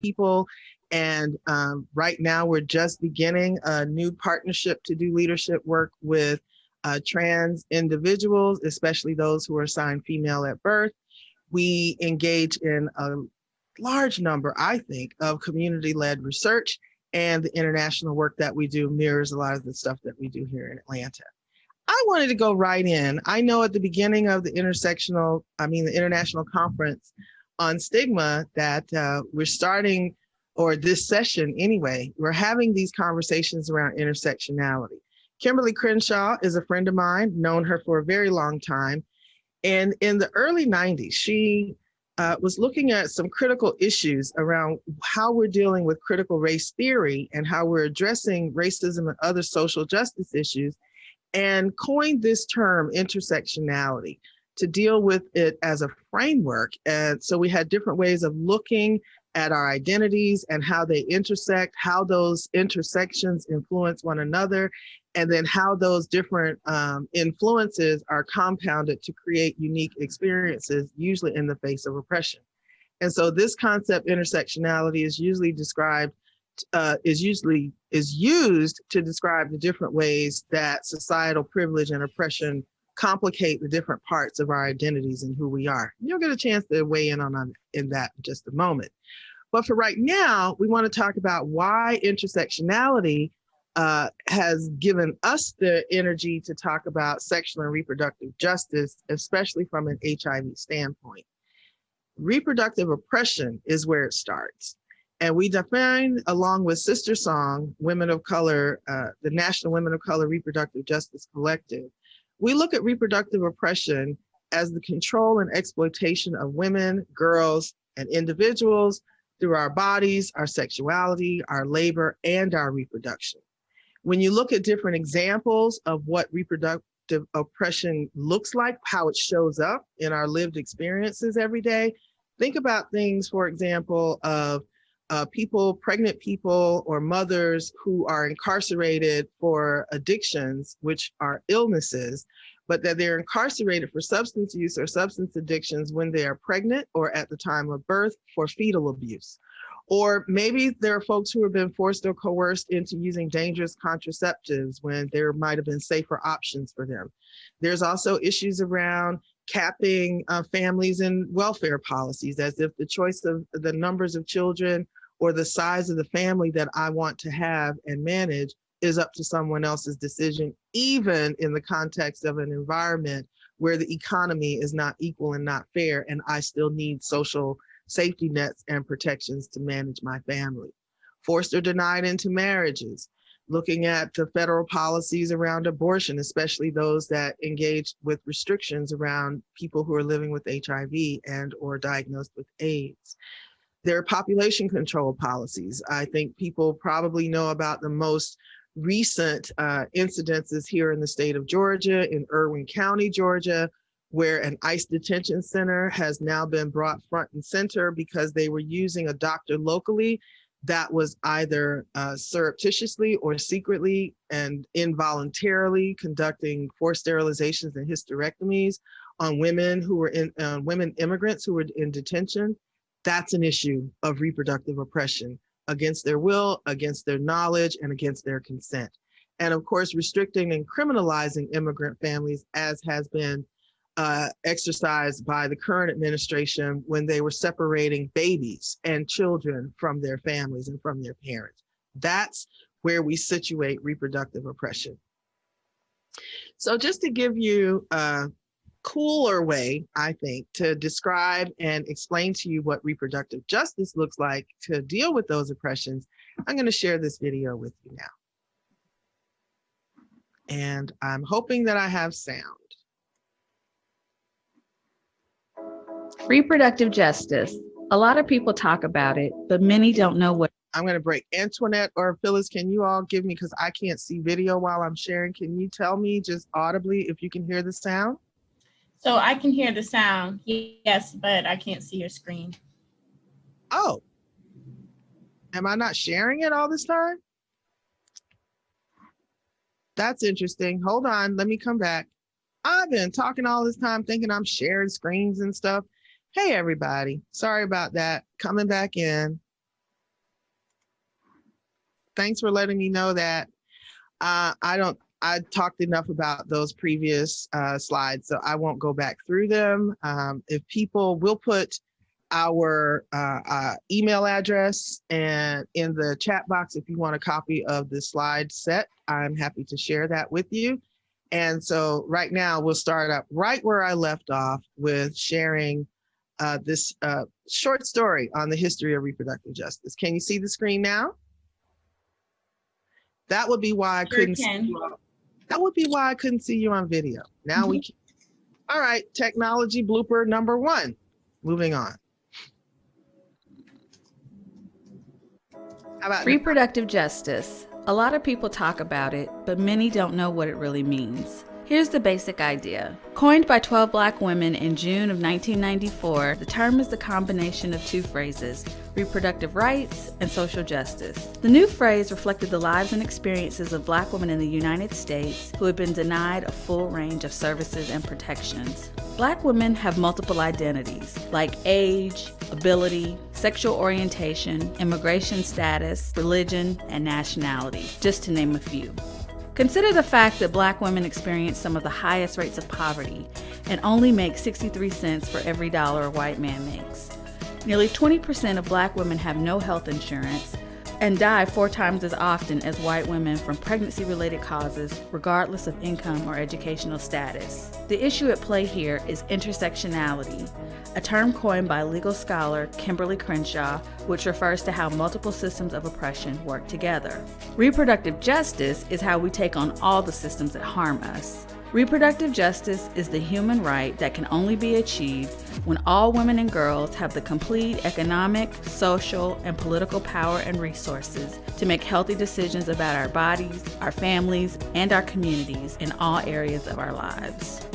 people. And right now we're just beginning a new partnership to do leadership work with trans individuals, especially those who are assigned female at birth. We engage in a large number, I think, of community-led research, and the international work that we do mirrors a lot of the stuff that we do here in Atlanta. I wanted to go right in. I know at the beginning of the International Conference on Stigma that we're starting, or this session anyway, we're having these conversations around intersectionality. Kimberly Crenshaw is a friend of mine, known her for a very long time. And in the early 90s, she was looking at some critical issues around how we're dealing with critical race theory and how we're addressing racism and other social justice issues, and coined this term intersectionality to deal with it as a framework. And so we had different ways of looking at our identities and how they intersect, how those intersections influence one another, and then how those different influences are compounded to create unique experiences, usually in the face of oppression. And so this concept, intersectionality, is usually described is used to describe the different ways that societal privilege and oppression complicate the different parts of our identities and who we are. You'll get a chance to weigh in on that in just a moment. But for right now, we want to talk about why intersectionality has given us the energy to talk about sexual and reproductive justice, especially from an HIV standpoint. Reproductive oppression is where it starts. And we define, along with Sister Song, Women of Color, the National Women of Color Reproductive Justice Collective, we look at reproductive oppression as the control and exploitation of women, girls, and individuals through our bodies, our sexuality, our labor, and our reproduction. When you look at different examples of what reproductive oppression looks like, how it shows up in our lived experiences every day, think about things, for example, of pregnant people or mothers who are incarcerated for addictions, which are illnesses, but that they're incarcerated for substance use or substance addictions when they are pregnant or at the time of birth for fetal abuse. Or maybe there are folks who have been forced or coerced into using dangerous contraceptives when there might have been safer options for them. There's also issues around capping families and welfare policies, as if the choice of the numbers of children or the size of the family that I want to have and manage is up to someone else's decision, even in the context of an environment where the economy is not equal and not fair, and I still need social safety nets and protections to manage my family. Forced or denied into marriages, looking at the federal policies around abortion, especially those that engage with restrictions around people who are living with HIV and or diagnosed with AIDS. There are population control policies. I think people probably know about the most recent incidences here in the state of Georgia, in Irwin County, Georgia, where an ICE detention center has now been brought front and center because they were using a doctor locally that was either surreptitiously or secretly and involuntarily conducting forced sterilizations and hysterectomies on women who were women immigrants who were in detention. That's an issue of reproductive oppression against their will, against their knowledge, and against their consent. And of course, restricting and criminalizing immigrant families, as has been exercised by the current administration when they were separating babies and children from their families and from their parents. That's where we situate reproductive oppression. So just to give you a cooler way, I think, to describe and explain to you what reproductive justice looks like to deal with those oppressions, I'm going to share this video with you now. And I'm hoping that I have sound. Reproductive justice. A lot of people talk about it, but many don't know what. I'm going to break. Antoinet or Phyllis, can you all give me, because I can't see video while I'm sharing, can you tell me just audibly if you can hear the sound? So I can hear the sound, yes, but I can't see your screen. Oh, am I not sharing it all this time? That's interesting. Hold on, let me come back. I've been talking all this time thinking I'm sharing screens and stuff. Hey, everybody. Sorry about that. Coming back in. Thanks for letting me know that. I talked enough about those previous slides, so I won't go back through them. If people will put our email address and in the chat box, if you want a copy of the slide set, I'm happy to share that with you. And so right now we'll start up right where I left off with sharing this short story on the history of reproductive justice. Can you see the screen now? That would be why I couldn't see you on, that would be why I couldn't see you on video. Now we can. All right, technology blooper number 1. Moving on. How about reproductive justice? A lot of people talk about it, but many don't know what it really means. Here's the basic idea. Coined by 12 Black women in June of 1994, the term is the combination of 2 phrases, reproductive rights and social justice. The new phrase reflected the lives and experiences of Black women in the United States who had been denied a full range of services and protections. Black women have multiple identities, like age, ability, sexual orientation, immigration status, religion, and nationality, just to name a few. Consider the fact that Black women experience some of the highest rates of poverty and only make 63 cents for every dollar a white man makes. Nearly 20% of Black women have no health insurance and die 4 times as often as white women from pregnancy-related causes, regardless of income or educational status. The issue at play here is intersectionality, a term coined by legal scholar Kimberly Crenshaw, which refers to how multiple systems of oppression work together. Reproductive justice is how we take on all the systems that harm us. Reproductive justice is the human right that can only be achieved when all women and girls have the complete economic, social, and political power and resources to make healthy decisions about our bodies, our families, and our communities in all areas of our lives.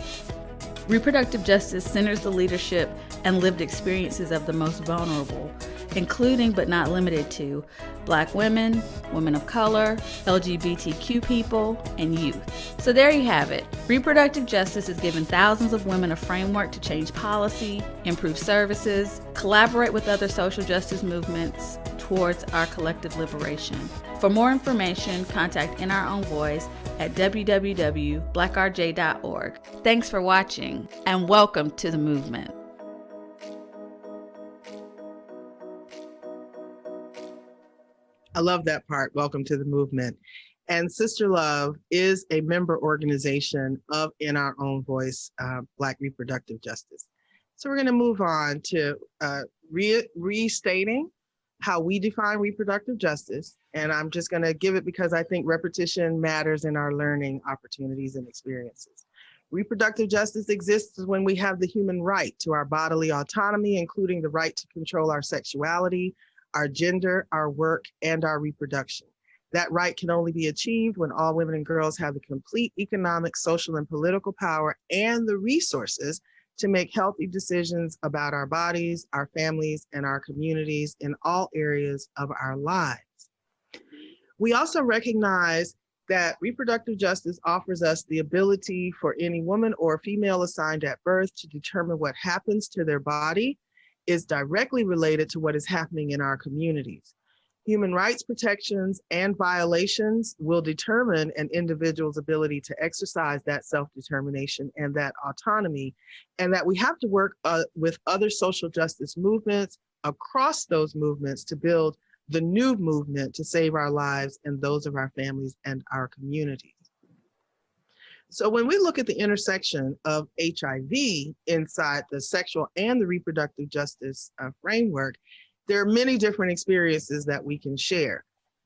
Reproductive justice centers the leadership and lived experiences of the most vulnerable, including but not limited to Black women, women of color, LGBTQ people, and youth. So there you have it. Reproductive justice has given thousands of women a framework to change policy, improve services, collaborate with other social justice movements towards our collective liberation. For more information, contact In Our Own Voice at www.blackrj.org. Thanks for watching, and welcome to the movement. I love that part. Welcome to the movement. And SisterLove is a member organization of In Our Own Voice, Black Reproductive Justice. So we're going to move on to restating how we define reproductive justice. And I'm just going to give it because I think repetition matters in our learning opportunities and experiences. Reproductive justice exists when we have the human right to our bodily autonomy, including the right to control our sexuality, our gender, our work, and our reproduction. That right can only be achieved when all women and girls have the complete economic, social, and political power and the resources to make healthy decisions about our bodies, our families, and our communities in all areas of our lives. We also recognize that reproductive justice offers us the ability for any woman or female assigned at birth to determine what happens to their body is directly related to what is happening in our communities. Human rights protections and violations will determine an individual's ability to exercise that self-determination and that autonomy, and that we have to work with other social justice movements across those movements to build the new movement to save our lives and those of our families and our communities. So when we look at the intersection of HIV inside the sexual and the reproductive justice framework, there are many different experiences that we can share.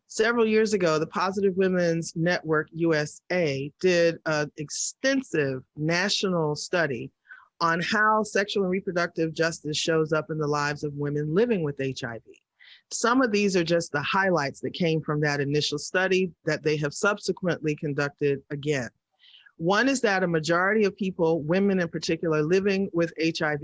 Several years ago, the Positive Women's Network USA did an extensive national study on how sexual and reproductive justice shows up in the lives of women living with HIV. Some of these are just the highlights that came from that initial study that they have subsequently conducted again. One is that a majority of people, women in particular, living with HIV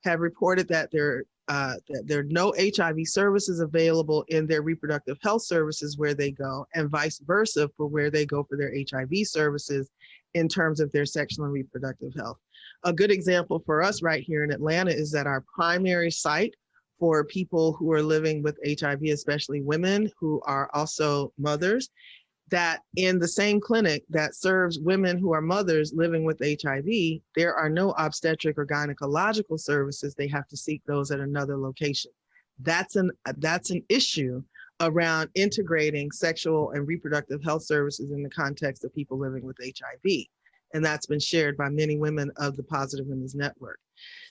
have reported that there are no HIV services available in their reproductive health services where they go, and vice versa for where they go for their HIV services in terms of their sexual and reproductive health. A good example for us right here in Atlanta is that our primary site for people who are living with HIV, especially women who are also mothers, that in the same clinic that serves women who are mothers living with HIV, there are no obstetric or gynecological services. They have to seek those at another location. That's an issue around integrating sexual and reproductive health services in the context of people living with HIV. And that's been shared by many women of the Positive Women's Network.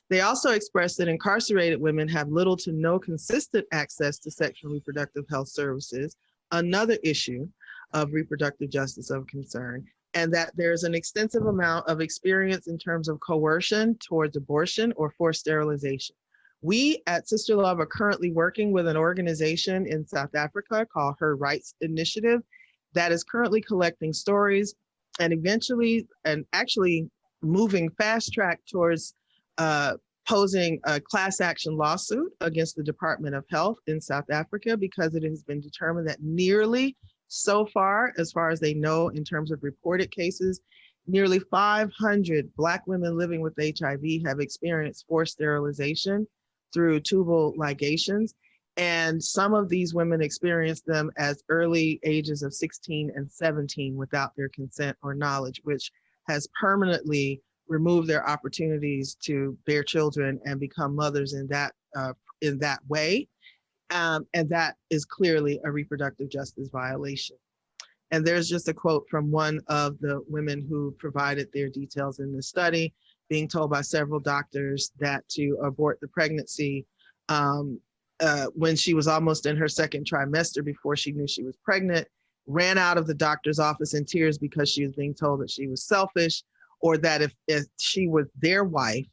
They also expressed that incarcerated women have little to no consistent access to sexual and reproductive health services, another issue of reproductive justice of concern, and that there's an extensive amount of experience in terms of coercion towards abortion or forced sterilization. We at SisterLove are currently working with an organization in South Africa called Her Rights Initiative that is currently collecting stories and eventually, and actually moving fast track towards posing a class action lawsuit against the Department of Health in South Africa, because it has been determined that nearly so far as they know in terms of reported cases, nearly 500 Black women living with HIV have experienced forced sterilization through tubal ligations. And some of these women experienced them as early ages of 16 and 17 without their consent or knowledge, which has permanently removed their opportunities to bear children and become mothers in that way. And that is clearly a reproductive justice violation. And there's just a quote from one of the women who provided their details in the study, being told by several doctors that to abort the pregnancy when she was almost in her second trimester before she knew she was pregnant, ran out of the doctor's office in tears because she was being told that she was selfish, or that if she was their wife,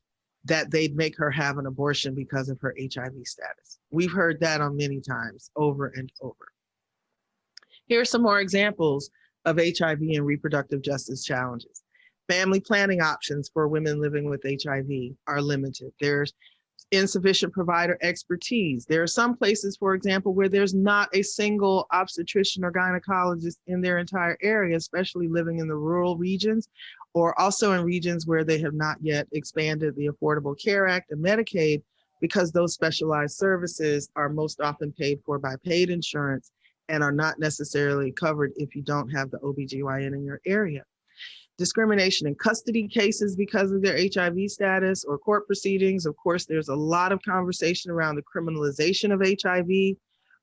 that they'd make her have an abortion because of her HIV status. We've heard that on many times, over and over. Here are some more examples of HIV and reproductive justice challenges. Family planning options for women living with HIV are limited. There's insufficient provider expertise. There are some places, for example, where there's not a single obstetrician or gynecologist in their entire area, especially living in the rural regions, or also in regions where they have not yet expanded the Affordable Care Act and Medicaid, because those specialized services are most often paid for by paid insurance and are not necessarily covered if you don't have the OBGYN in your area. Discrimination in custody cases because of their HIV status or court proceedings. Of course, there's a lot of conversation around the criminalization of HIV,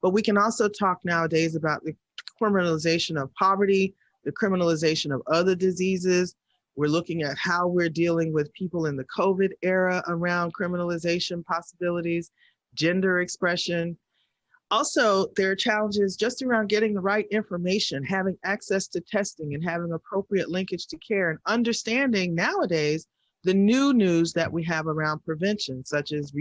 but we can also talk nowadays about the criminalization of poverty, the criminalization of other diseases. We're looking at how we're dealing with people in the COVID era around criminalization possibilities, gender expression. Also, there are challenges just around getting the right information, having access to testing and having appropriate linkage to care, and understanding nowadays the new news that we have around prevention, such as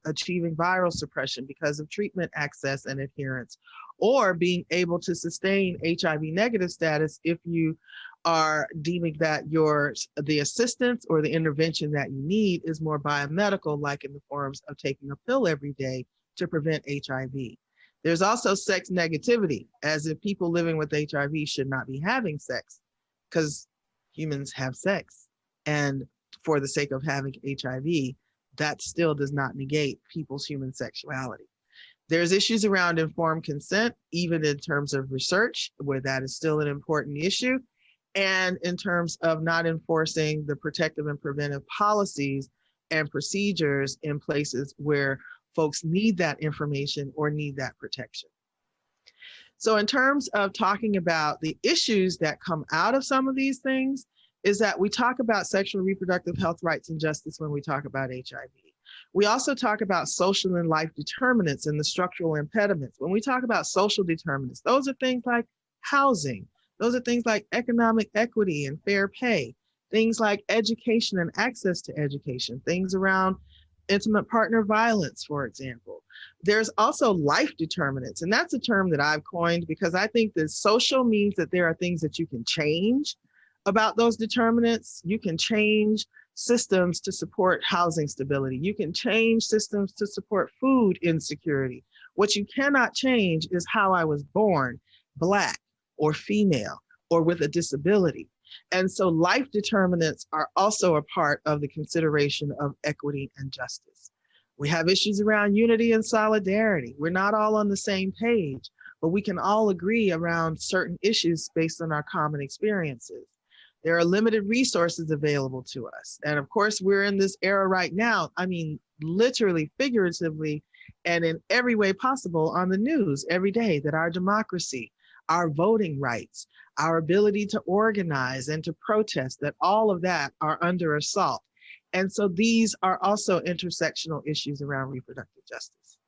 achieving viral suppression because of treatment access and adherence, or being able to sustain HIV negative status if you are deeming that the assistance or the intervention that you need is more biomedical, like in the forms of taking a pill every day to prevent HIV. There's also sex negativity, as if people living with HIV should not be having sex, because humans have sex. And for the sake of having HIV, that still does not negate people's human sexuality. There's issues around informed consent, even in terms of research, where that is still an important issue, and in terms of not enforcing the protective and preventive policies and procedures in places where folks need that information or need that protection. So in terms of talking about the issues that come out of some of these things, is that we talk about sexual and reproductive health rights and justice when we talk about HIV. We also talk about social and life determinants and the structural impediments. When we talk about social determinants, those are things like housing. Those are things like economic equity and fair pay, things like education and access to education, things around intimate partner violence, for example. There's also life determinants, and that's a term that I've coined because I think that social means that there are things that you can change about those determinants. You can change systems to support housing stability. You can change systems to support food insecurity. What you cannot change is how I was born, Black or female or with a disability. And so life determinants are also a part of the consideration of equity and justice. We have issues around unity and solidarity. We're not all on the same page, but we can all agree around certain issues based on our common experiences. There are limited resources available to us. And of course, we're in this era right now, I mean, literally, figuratively, and in every way possible on the news every day, that our democracy, our voting rights, our ability to organize and to protest, that all of that are under assault. And so these are also intersectional issues around reproductive justice.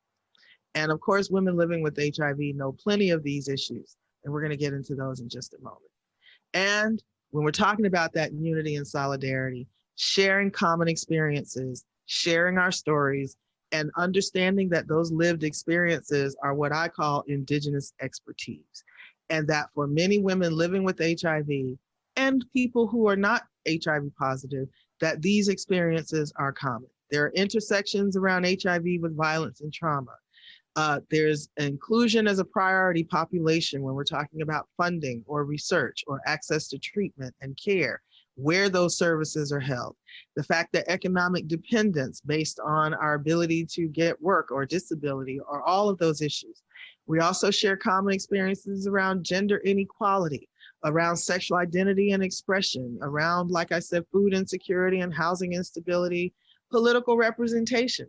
And of course, women living with HIV know plenty of these issues, and we're going to get into those in just a moment. And when we're talking about that unity and solidarity, sharing common experiences, sharing our stories, and understanding that those lived experiences are what I call Indigenous expertise. And that for many women living with HIV and people who are not HIV positive, that these experiences are common. There are intersections around HIV with violence and trauma. There's inclusion as a priority population when we're talking about funding or research or access to treatment and care, where those services are held. The fact that economic dependence based on our ability to get work or disability or all of those issues. We also share common experiences around gender inequality, around sexual identity and expression, around, like I said, food insecurity and housing instability, political representation.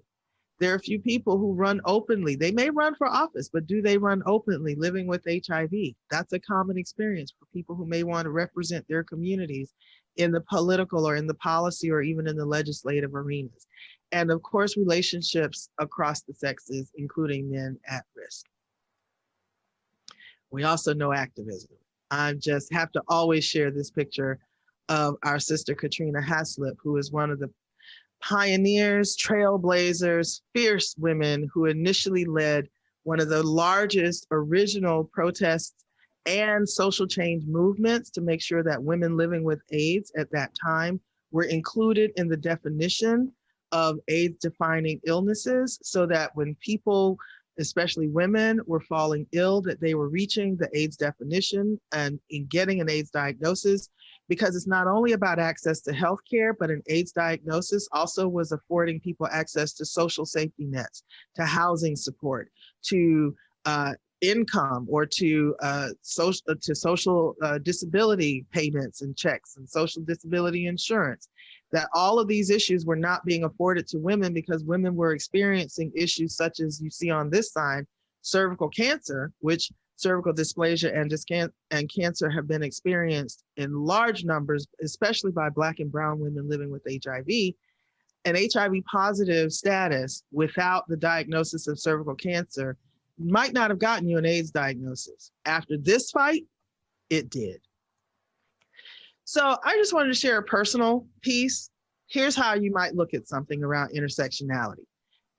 There are a few people who run openly. They may run for office, but do they run openly living with HIV? That's a common experience for people who may want to represent their communities in the political or in the policy or even in the legislative arenas. And of course, relationships across the sexes, including men at risk. We also know activism. I just have to always share this picture of our sister Katrina Haslip, who is one of the pioneers, trailblazers, fierce women who initially led one of the largest original protests and social change movements to make sure that women living with AIDS at that time were included in the definition of AIDS defining illnesses, so that when people, especially women, were falling ill, that they were reaching the AIDS definition and in getting an AIDS diagnosis, because it's not only about access to healthcare, but an AIDS diagnosis also was affording people access to social safety nets, to housing support, to income, or to social disability payments and checks and social disability insurance. That all of these issues were not being afforded to women because women were experiencing issues such as you see on this side, cervical cancer, which cervical dysplasia and cancer have been experienced in large numbers, especially by Black and brown women living with HIV. An HIV positive status without the diagnosis of cervical cancer might not have gotten you an AIDS diagnosis. After this fight, it did. So I just wanted to share a personal piece. Here's how you might look at something around intersectionality.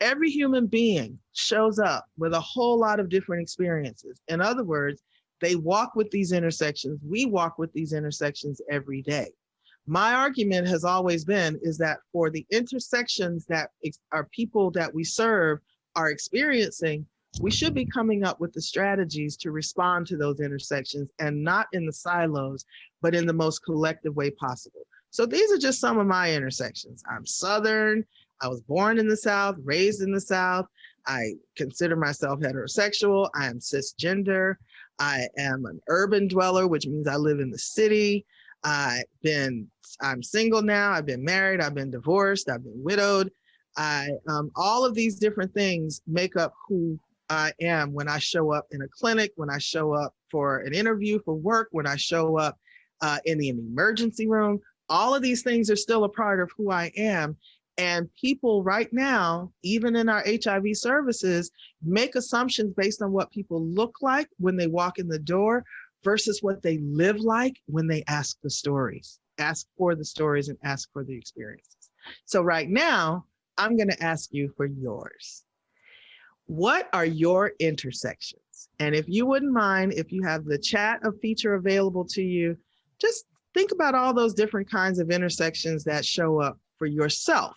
Every human being shows up with a whole lot of different experiences. In other words, they walk with these intersections. We walk with these intersections every day. My argument has always been is that for the intersections that our people that we serve are experiencing, we should be coming up with the strategies to respond to those intersections, and not in the silos, but in the most collective way possible. So these are just some of my intersections. I'm Southern. I was born in the South, raised in the South. I consider myself heterosexual. I am cisgender. I am an urban dweller, which means I live in the city. I'm single now. I've been married. I've been divorced. I've been widowed. All of these different things make up who I am when I show up in a clinic, when I show up for an interview for work, when I show up in the emergency room. All of these things are still a part of who I am. And people right now, even in our HIV services, make assumptions based on what people look like when they walk in the door versus what they live like when they ask for the stories and ask for the experiences. So right now, I'm going to ask you for yours. What are your intersections? And if you wouldn't mind, if you have the chat feature available to you, just think about all those different kinds of intersections that show up for yourself,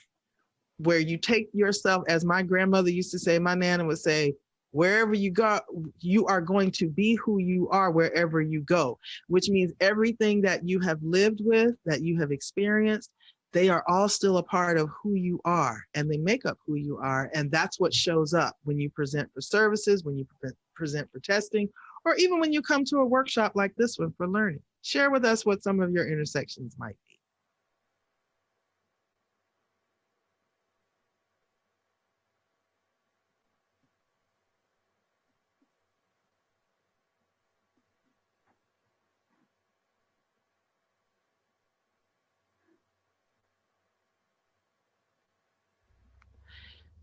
where you take yourself, as my grandmother used to say, my Nana would say, wherever you go, you are going to be who you are wherever you go, which means everything that you have lived with, that you have experienced, they are all still a part of who you are, and they make up who you are. And that's what shows up when you present for services, when you present for testing, or even when you come to a workshop like this one for learning. Share with us what some of your intersections might be.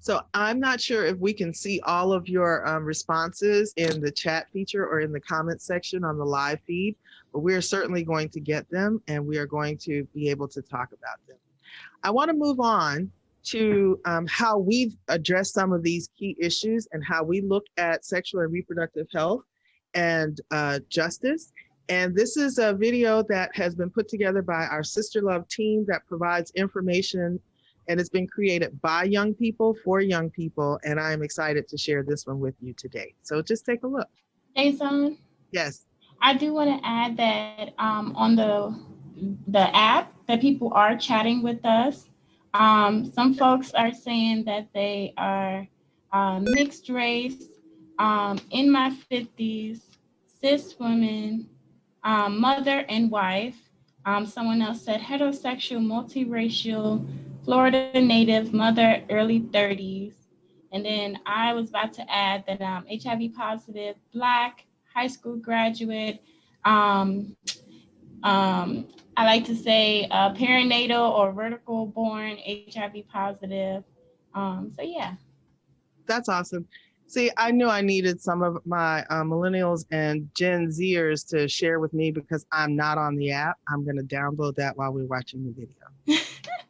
So I'm not sure if we can see all of your responses in the chat feature or in the comments section on the live feed, but we're certainly going to get them and we are going to be able to talk about them. I want to move on to how we've addressed some of these key issues and how we look at sexual and reproductive health and justice. And this is a video that has been put together by our SisterLove team that provides information, and it's been created by young people for young people. And I'm excited to share this one with you today. So just take a look. Dazon, Yes. I do want to add that on the app that people are chatting with us. Some folks are saying that they are mixed race, in my 50s, cis women, mother and wife. Someone else said heterosexual, multiracial, Florida native, mother, early 30s. And then I was about to add that HIV positive, Black, high school graduate. I like to say perinatal or vertical born HIV positive. So yeah. That's awesome. See, I knew I needed some of my millennials and Gen Zers to share with me because I'm not on the app. I'm going to download that while we're watching the video.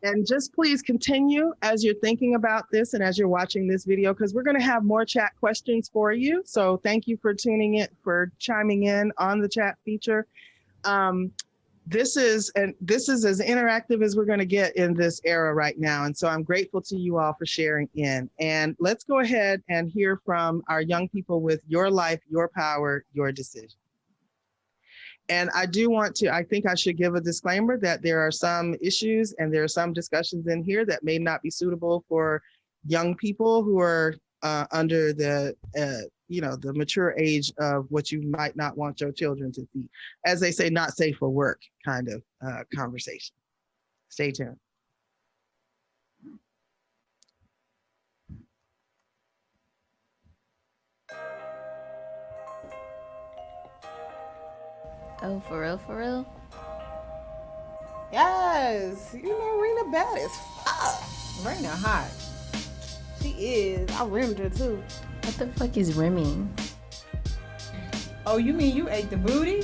And just please continue as you're thinking about this and as you're watching this video, because we're going to have more chat questions for you. So thank you for tuning in, for chiming in on the chat feature. This is as interactive as we're going to get in this era right now. And so I'm grateful to you all for sharing in. And let's go ahead and hear from our young people with Your Life, Your Power, Your Decision. And I do want to, I think I should give a disclaimer that there are some issues and there are some discussions in here that may not be suitable for young people who are under the the mature age of what you might not want your children to see. As they say, not safe for work kind of conversation. Stay tuned. Oh, for real, for real? Yes, you know Rena bad as fuck. Rena hot. She is. I rimmed her too. What the fuck is rimming? Oh, you mean you ate the booty?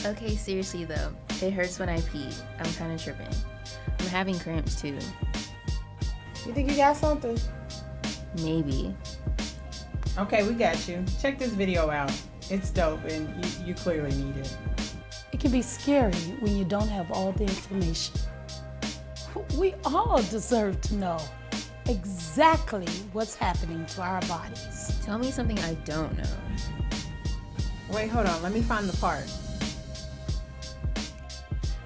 Okay, seriously though, it hurts when I pee. I'm kind of tripping. I'm having cramps too. You think you got something? Maybe. Okay, we got you. Check this video out. It's dope and you clearly need it. It can be scary when you don't have all the information. We all deserve to know exactly what's happening to our bodies. Tell me something I don't know. Wait, hold on. Let me find the part.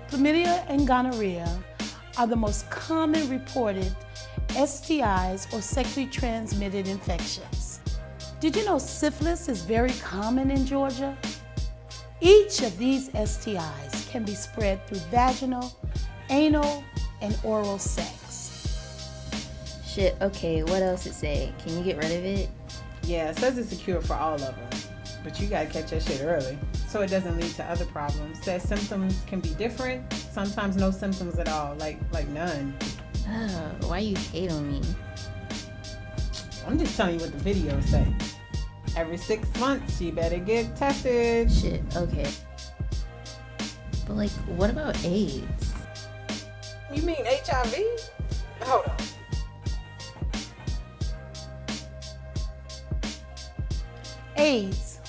Chlamydia and gonorrhea are the most common reported STIs or sexually transmitted infections. Did you know syphilis is very common in Georgia? Each of these STIs can be spread through vaginal, anal, and oral sex. Shit, okay, what else it say? Can you get rid of it? Yeah, it says it's a cure for all of them, but you gotta catch that shit early so it doesn't lead to other problems. It says symptoms can be different, sometimes no symptoms at all, like none. Why you hate on me? I'm just telling you what the videos say. Every 6 months, you better get tested. Shit, okay. But like, what about AIDS? You mean HIV? Hold on. AIDS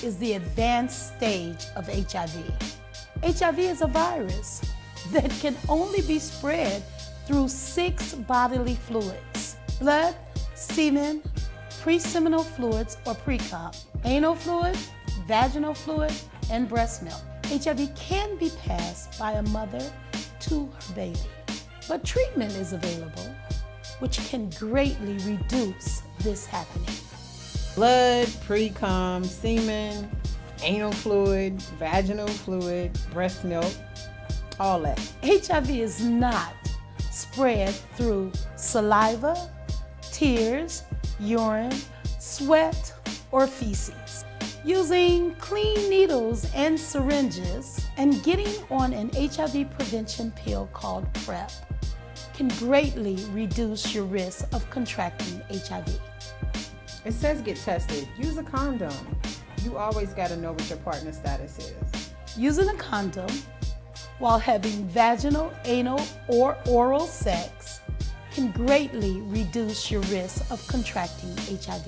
is the advanced stage of HIV. HIV is a virus that can only be spread through 6 bodily fluids: blood, semen, pre-seminal fluids or pre-cum, anal fluid, vaginal fluid, and breast milk. HIV can be passed by a mother to her baby, but treatment is available, which can greatly reduce this happening. Blood, pre-cum, semen, anal fluid, vaginal fluid, breast milk, all that. HIV is not spread through saliva, tears, urine, sweat, or feces. Using clean needles and syringes and getting on an HIV prevention pill called PrEP can greatly reduce your risk of contracting HIV. It says get tested. Use a condom. You always got to know what your partner's status is. Using a condom while having vaginal, anal, or oral sex can greatly reduce your risk of contracting HIV.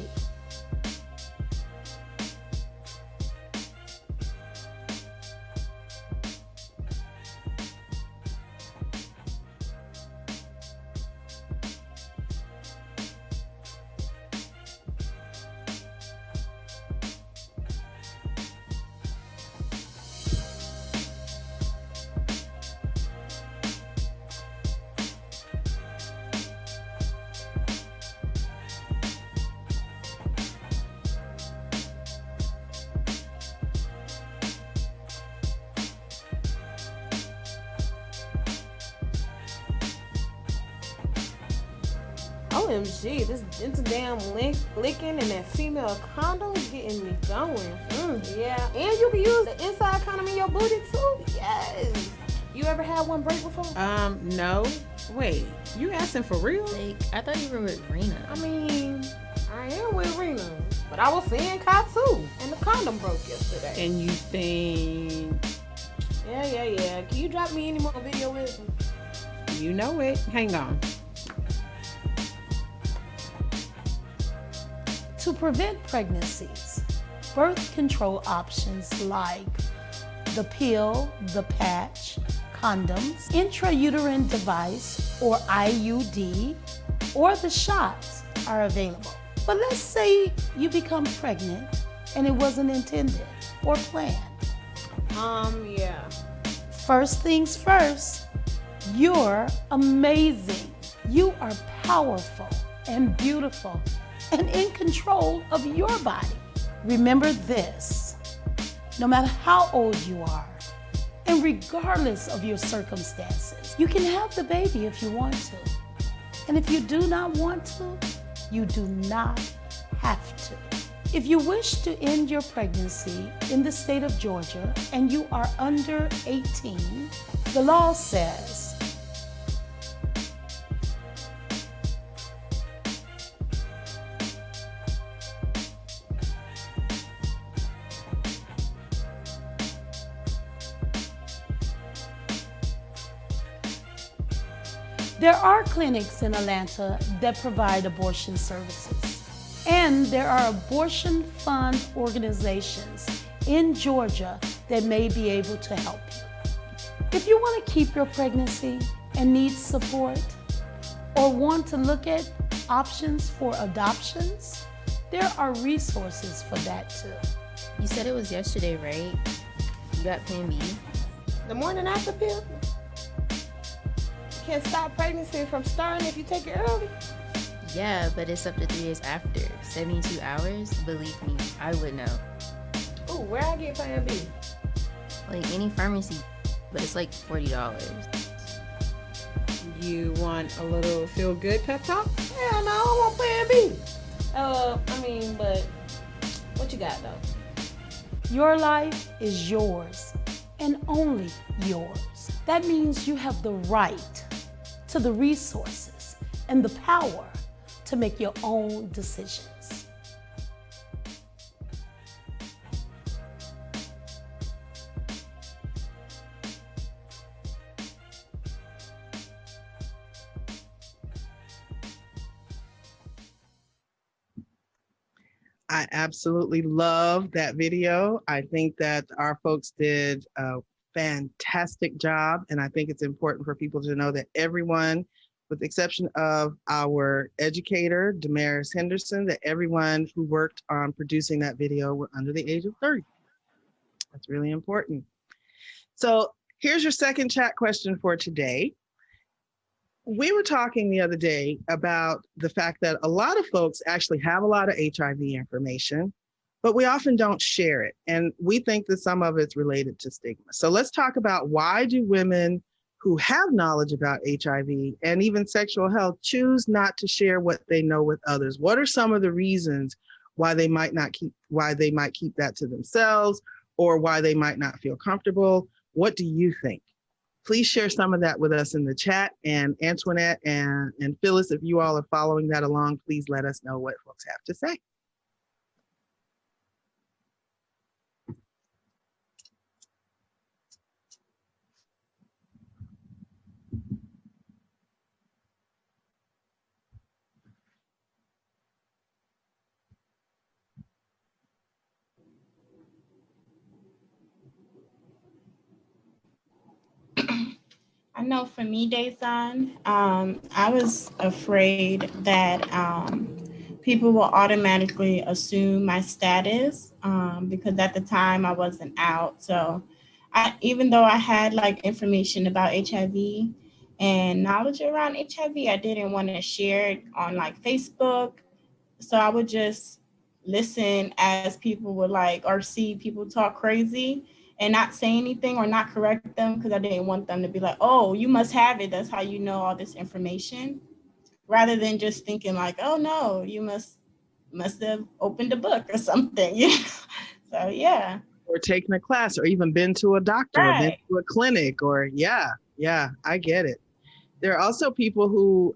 OMG, this damn licking and that female condom getting me going. Yeah, and you can use the inside condom in your booty too. Yes. You ever had one break before? No. Wait, you asking for real? Like, I thought you were with Rena. I mean, I am with Rena, but I was seeing Kai too, and the condom broke yesterday. And you think? Yeah. Can you drop me any more video with them? You know it. Hang on. To prevent pregnancies, birth control options like the pill, the patch, condoms, intrauterine device or IUD, or the shots are available. But let's say you become pregnant and it wasn't intended or planned. Yeah. First things first, you're amazing. You are powerful and beautiful and in control of your body. Remember this, no matter how old you are, and regardless of your circumstances, you can have the baby if you want to. And if you do not want to, you do not have to. If you wish to end your pregnancy in the state of Georgia and you are under 18, the law says there are clinics in Atlanta that provide abortion services. And there are abortion fund organizations in Georgia that may be able to help you. If you want to keep your pregnancy and need support, or want to look at options for adoptions, there are resources for that too. You said it was yesterday, right? You got Plan B? The morning after pill can stop pregnancy from starting if you take it early. Yeah, but it's up to 3 days after. 72 hours? Believe me, I would know. Ooh, where I get Plan B? Like any pharmacy, but it's like $40. You want a little feel-good pep talk? Hell no, I don't want Plan B. But what you got though? Your life is yours and only yours. That means you have the right to the resources and the power to make your own decisions. I absolutely love that video. I think that our folks did a fantastic job. And I think it's important for people to know that everyone, with the exception of our educator, Damaris Henderson, that everyone who worked on producing that video were under the age of 30. That's really important. So here's your second chat question for today. We were talking the other day about the fact that a lot of folks actually have a lot of HIV information, but we often don't share it. And we think that some of it's related to stigma. So let's talk about, why do women who have knowledge about HIV and even sexual health choose not to share what they know with others? What are some of the reasons why they might keep that to themselves, or why they might not feel comfortable? What do you think? Please share some of that with us in the chat. And Antoinette and Phyllis, if you all are following that along, please let us know what folks have to say. I know for me, Dazon, I was afraid that people will automatically assume my status because at the time I wasn't out. So even though I had like information about HIV and knowledge around HIV, I didn't want to share it on like Facebook. So I would just listen as people would like, or see people talk crazy and not say anything or not correct them, because I didn't want them to be like, oh, you must have it, that's how you know all this information, rather than just thinking like, oh no, you must have opened a book or something. So yeah. Or taken a class, or even been to a doctor, or been to a clinic, or yeah, I get it. There are also people who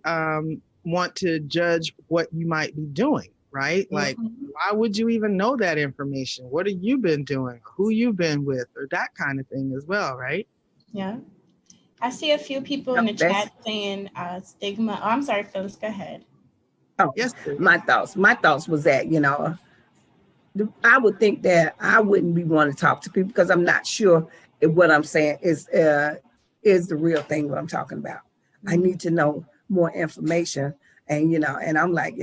want to judge what you might be doing, right? Like, why would you even know that information? What have you been doing? Who you've been with, or that kind of thing as well, right? Yeah. I see a few people in the chat saying stigma. Oh, I'm sorry, Phyllis, go ahead. Oh, yes. My thoughts was that, you know, I would think that I wouldn't be wanting to talk to people because I'm not sure if what I'm saying is the real thing, what I'm talking about. I need to know more information. And, you know, and I'm like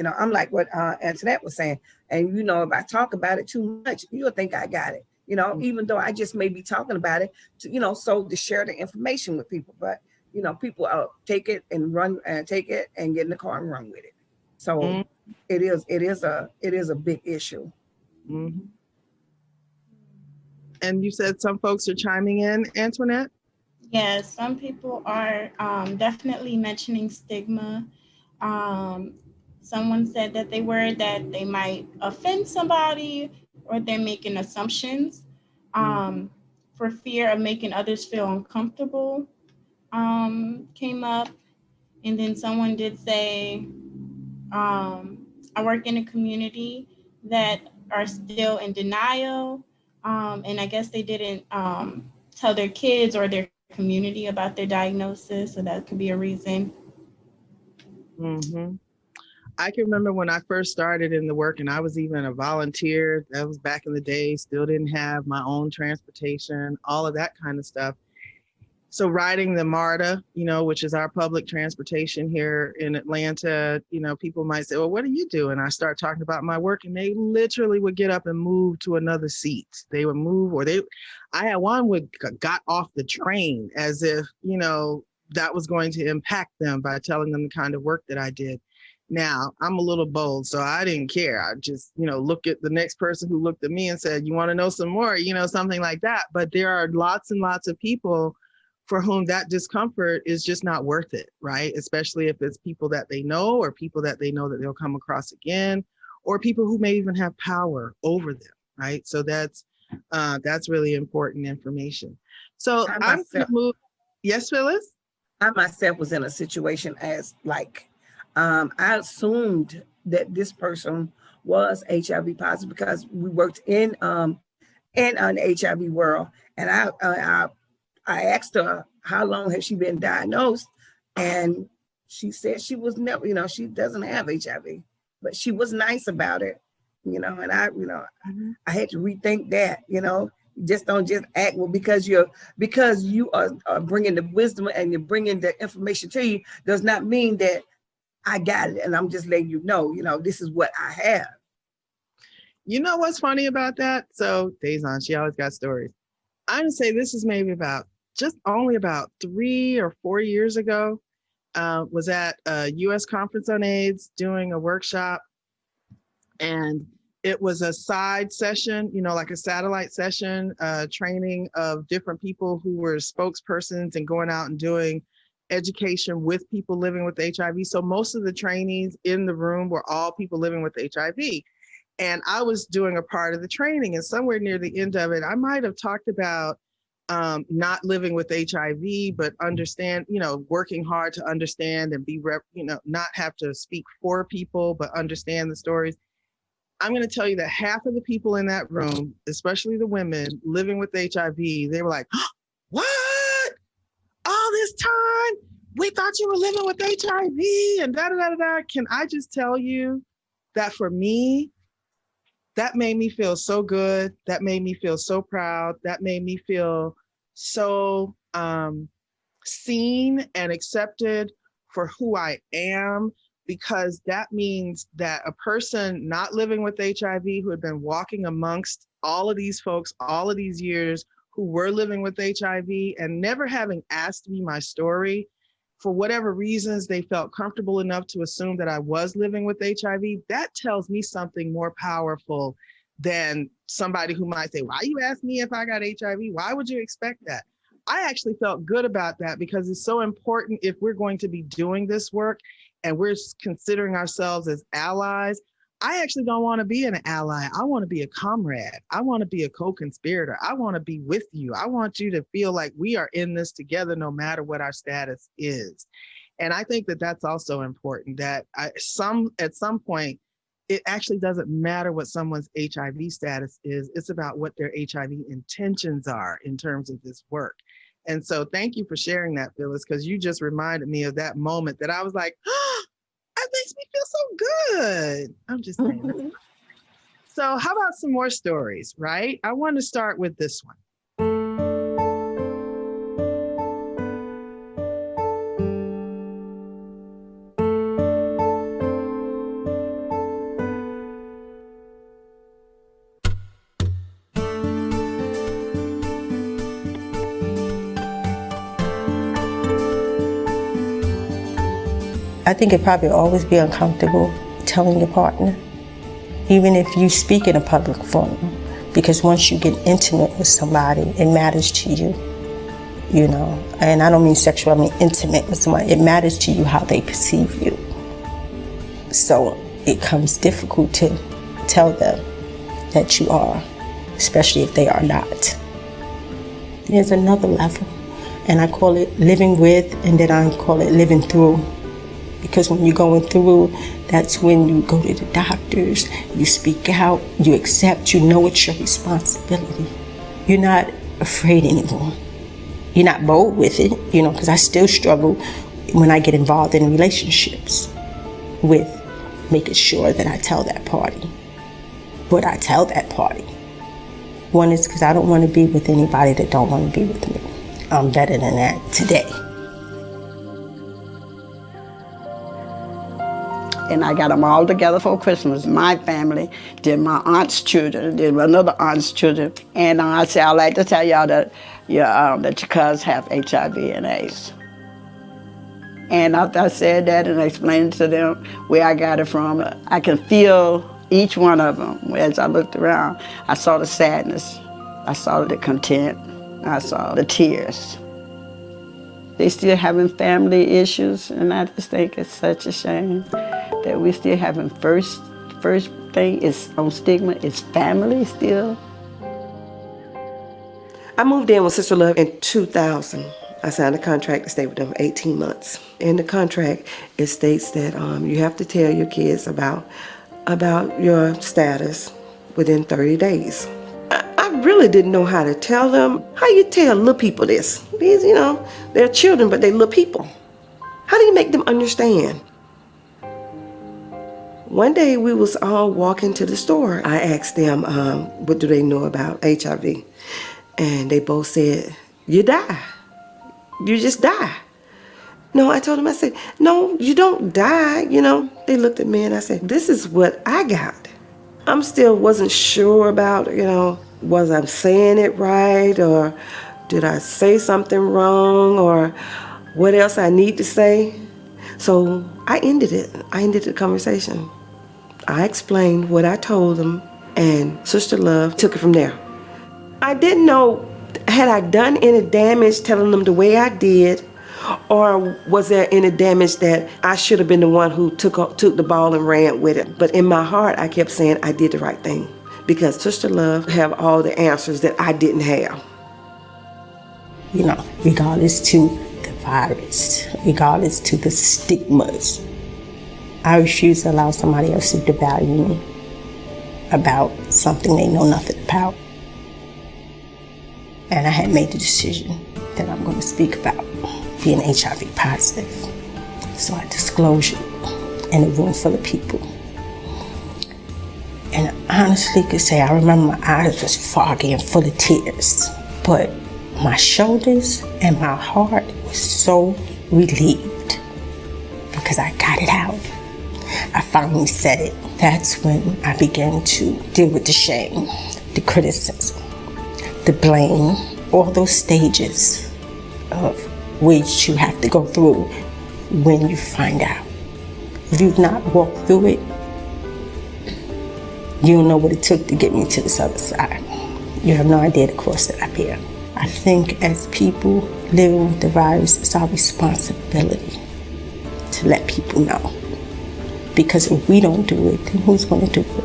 what Antoinette was saying. And, you know, if I talk about it too much, you'll think I got it, you know, even though I just may be talking about it to, you know, so to share the information with people. But, you know, people take it and run and take it and get in the car and run with it. So it is a big issue. Mm-hmm. And you said some folks are chiming in, Antoinette? Yes, some people are definitely mentioning stigma. Someone said that they worried that they might offend somebody, or they're making assumptions for fear of making others feel uncomfortable came up. And then someone did say, I work in a community that are still in denial. And I guess they didn't tell their kids or their community about their diagnosis. So that could be a reason. Mm-hmm. I can remember when I first started in the work, and I was even a volunteer. That was back in the day, still didn't have my own transportation, all of that kind of stuff. So riding the MARTA, you know, which is our public transportation here in Atlanta, you know, people might say, well, what do you do? And I start talking about my work, and they literally would get up and move to another seat. They would move, or I had one got off the train as if, you know, that was going to impact them by telling them the kind of work that I did. Now, I'm a little bold, so I didn't care. I just, you know, look at the next person who looked at me and said, you want to know some more, you know, something like that. But there are lots and lots of people for whom that discomfort is just not worth it, right? Especially if it's people that they know, or people that they know that they'll come across again, or people who may even have power over them, right? So that's really important information. So I'm going to move. Yes, Phyllis? I myself was in a situation as like, I assumed that this person was HIV positive because we worked in an HIV world, and I asked her how long has she been diagnosed, and she said she was never, you know, she doesn't have HIV, but she was nice about it, you know, and I had to rethink that, you know. Just don't just act well because you are bringing the wisdom and you're bringing the information to you does not mean that I got it, and I'm just letting you know, this is what I have. You know what's funny about that? So Dazon, she always got stories. I'm gonna say this is maybe only about 3 or 4 years ago. Was at a U.S. Conference on AIDS doing a workshop, and it was a side session, like a satellite session, training of different people who were spokespersons and going out and doing education with people living with HIV. So most of the trainees in the room were all people living with HIV. And I was doing a part of the training, and somewhere near the end of it, I might have talked about not living with HIV, but understand, working hard to understand and be, not have to speak for people, but understand the stories. I'm going to tell you that half of the people in that room, especially the women living with HIV, they were like, oh, what? All this time? We thought you were living with HIV and da da da da. Can I just tell you that for me, that made me feel so good. That made me feel so proud. That made me feel so seen and accepted for who I am, because that means that a person not living with HIV who had been walking amongst all of these folks all of these years who were living with HIV and never having asked me my story, for whatever reasons, they felt comfortable enough to assume that I was living with HIV. That tells me something more powerful than somebody who might say, why you ask me if I got HIV? Why would you expect that? I actually felt good about that, because it's so important if we're going to be doing this work and we're considering ourselves as allies. I actually don't want to be an ally. I want to be a comrade. I want to be a co-conspirator. I want to be with you. I want you to feel like we are in this together, no matter what our status is. And I think that that's also important, that at some point, it actually doesn't matter what someone's HIV status is. It's about what their HIV intentions are in terms of this work. And so thank you for sharing that, Phyllis, because you just reminded me of that moment that I was like, oh, that makes me feel so good. I'm just saying. So how about some more stories, right? I want to start with this one. I think it probably always be uncomfortable telling your partner, even if you speak in a public forum, because once you get intimate with somebody, it matters to you, and I don't mean sexual, I mean intimate with somebody. It matters to you how they perceive you. So it comes difficult to tell them that you are, especially if they are not. There's another level, and I call it living with, and then I call it living through. Because when you're going through, that's when you go to the doctors, you speak out, you accept, you know it's your responsibility. You're not afraid anymore. You're not bold with it, because I still struggle when I get involved in relationships with making sure that I tell that party. But I tell that party. One is because I don't want to be with anybody that don't want to be with me. I'm better than that today. And I got them all together for Christmas. My family, then my aunt's children, then another aunt's children. And I said, I'd like to tell y'all that your cousins have HIV and AIDS. And after I said that and I explained to them where I got it from, I can feel each one of them. As I looked around, I saw the sadness, I saw the content, I saw the tears. They still having family issues, and I just think it's such a shame that we still having first thing is on Stigma is family still. I moved in with SisterLove in 2000. I signed a contract to stay with them 18 months. In the contract, it states that you have to tell your kids about your status within 30 days. I really didn't know how to tell them. How you tell little people this? These, they're children, but they're little people. How do you make them understand? One day we was all walking to the store. I asked them, what do they know about HIV? And they both said, you die. You just die. No, I told them, I said, no, you don't die, They looked at me and I said, this is what I got. I'm still wasn't sure about, was I saying it right, or did I say something wrong, or what else I need to say? So I ended it. I ended the conversation. I explained what I told them, and SisterLove took it from there. I didn't know, had I done any damage telling them the way I did, or was there any damage that I should have been the one who took the ball and ran with it? But in my heart, I kept saying I did the right thing, because SisterLove have all the answers that I didn't have. You know, regardless to the virus, regardless to the stigmas, I refuse to allow somebody else to devalue me about something they know nothing about. And I had made the decision that I'm going to speak about being HIV positive. So I disclosed it in a room full of people. And I honestly could say I remember my eyes was foggy and full of tears, but my shoulders and my heart was so relieved because I got it out. I finally said it. That's when I began to deal with the shame, the criticism, the blame, all those stages of which you have to go through when you find out. If you've not walked through it, you don't know what it took to get me to this other side. You have no idea the cost that I bear. I think as people living with the virus, it's our responsibility to let people know. Because if we don't do it, then who's going to do it?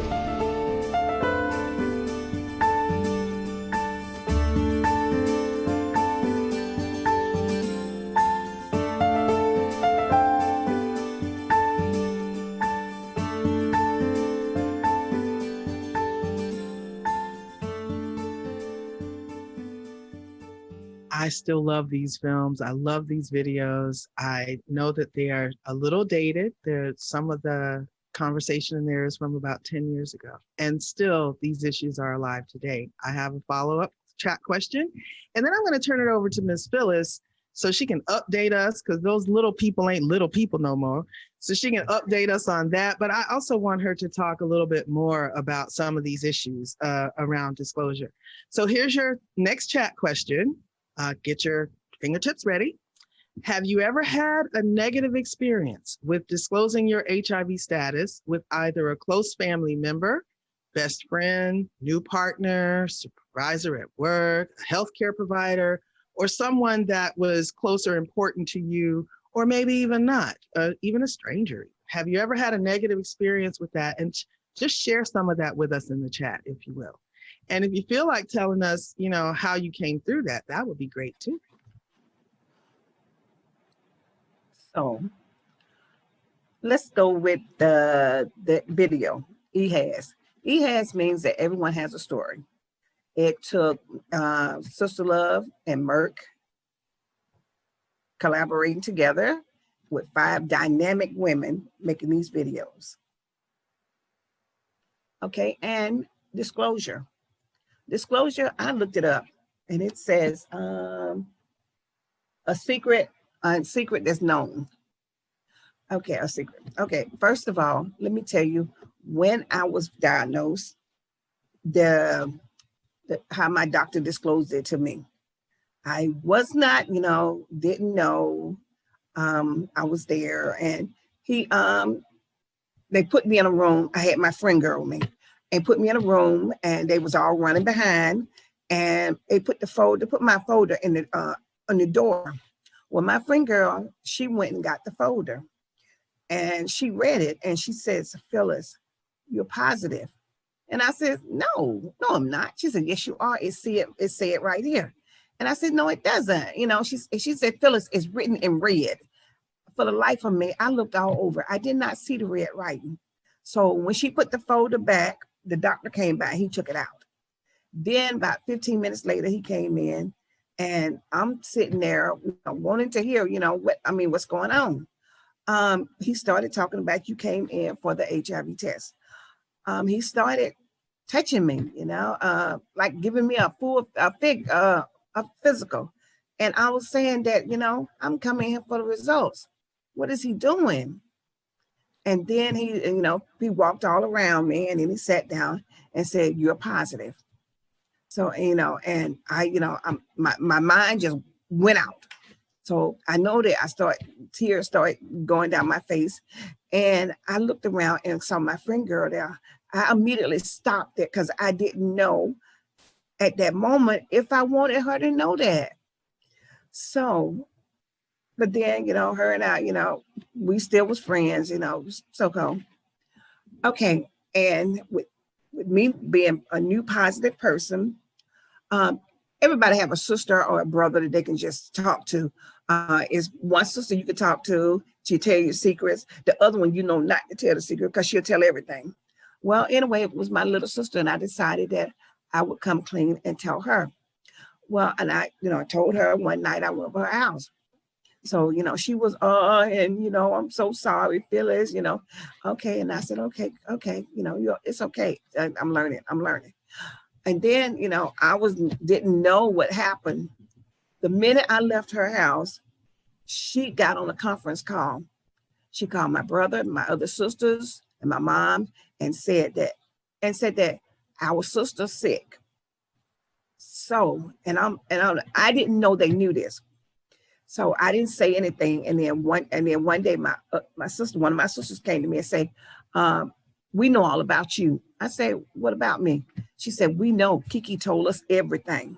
I still love these films. I love these videos. I know that they are a little dated. Some of the conversation in there is from about 10 years ago. And still, these issues are alive today. I have a follow-up chat question. And then I'm going to turn it over to Ms. Phyllis so she can update us, because those little people ain't little people no more. So she can update us on that. But I also want her to talk a little bit more about some of these issues around disclosure. So here's your next chat question. Get your fingertips ready. Have you ever had a negative experience with disclosing your HIV status with either a close family member, best friend, new partner, supervisor at work, a healthcare provider, or someone that was close or important to you, or maybe even not, even a stranger? Have you ever had a negative experience with that? And just share some of that with us in the chat, if you will. And if you feel like telling us, how you came through that, that would be great too. So let's go with the video. EHAS. EHAS means that everyone has a story. It took SisterLove and Merck collaborating together with 5 dynamic women making these videos. Okay, and disclosure. Disclosure, I looked it up, and it says a secret that's known. Okay, a secret. Okay, first of all, let me tell you, when I was diagnosed, how my doctor disclosed it to me. I was not, didn't know. I was there, and they put me in a room. I had my friend girl with me, and put me in a room, and they was all running behind, and they put my folder in on the door. Well, my friend girl, she went and got the folder, and she read it, and she says, "Phyllis, you're positive." And I said, no, I'm not. She said, "Yes, you are. It said right here." And I said, "No, it doesn't." She said, "Phyllis, it's written in red." For the life of me, I looked all over. I did not see the red writing. So when she put the folder back, the doctor came back. He took it out. Then about 15 minutes later, he came in, and I'm sitting there wanting to hear, what's going on. He started talking about, "You came in for the HIV test." He started touching me, like giving me a physical. And I was saying that, I'm coming here for the results. What is he doing? And then he walked all around me, and then he sat down and said, "You're positive." So, and I, my mind just went out. So I know that tears started going down my face, and I looked around and saw my friend girl there. I immediately stopped it because I didn't know at that moment if I wanted her to know that. So, but then, her and I, we still was friends, so cool. Okay. And with me being a new positive person, everybody have a sister or a brother that they can just talk to. Is one sister you can talk to, she'll tell you secrets. The other one, not to tell the secret because she'll tell everything. Well, anyway, it was my little sister, and I decided that I would come clean and tell her. Well, and I, told her one night I went to her house. So, she was, and, I'm so sorry, Phyllis, okay. And I said, okay, it's okay. I'm learning. And then, I didn't know what happened. The minute I left her house, she got on a conference call. She called my brother, my other sisters, and my mom, and said that our sister's sick. So, I didn't know they knew this. So I didn't say anything. And then one day, my sister, one of my sisters came to me and said, we know all about you. I said, what about me? She said, we know. Kiki told us everything.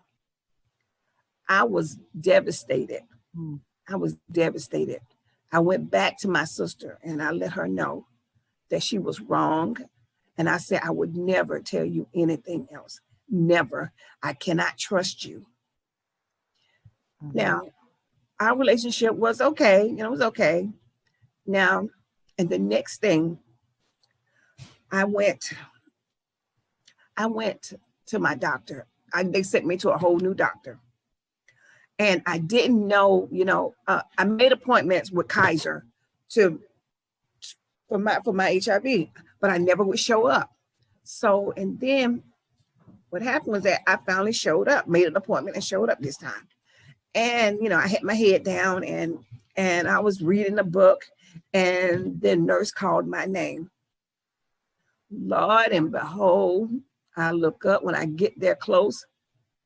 I was devastated. I was devastated. I went back to my sister and I let her know that she was wrong. And I said, I would never tell you anything else. Never. I cannot trust you. Now, our relationship was okay. It was okay. Now, and the next thing, I went to my doctor. They sent me to a whole new doctor. And I didn't know, I made appointments with Kaiser for my HIV, but I never would show up. So, and then what happened was that I finally showed up, made an appointment and showed up this time. And, I had my head down and I was reading a book, and the nurse called my name. Lord and behold, I look up. When I get there close,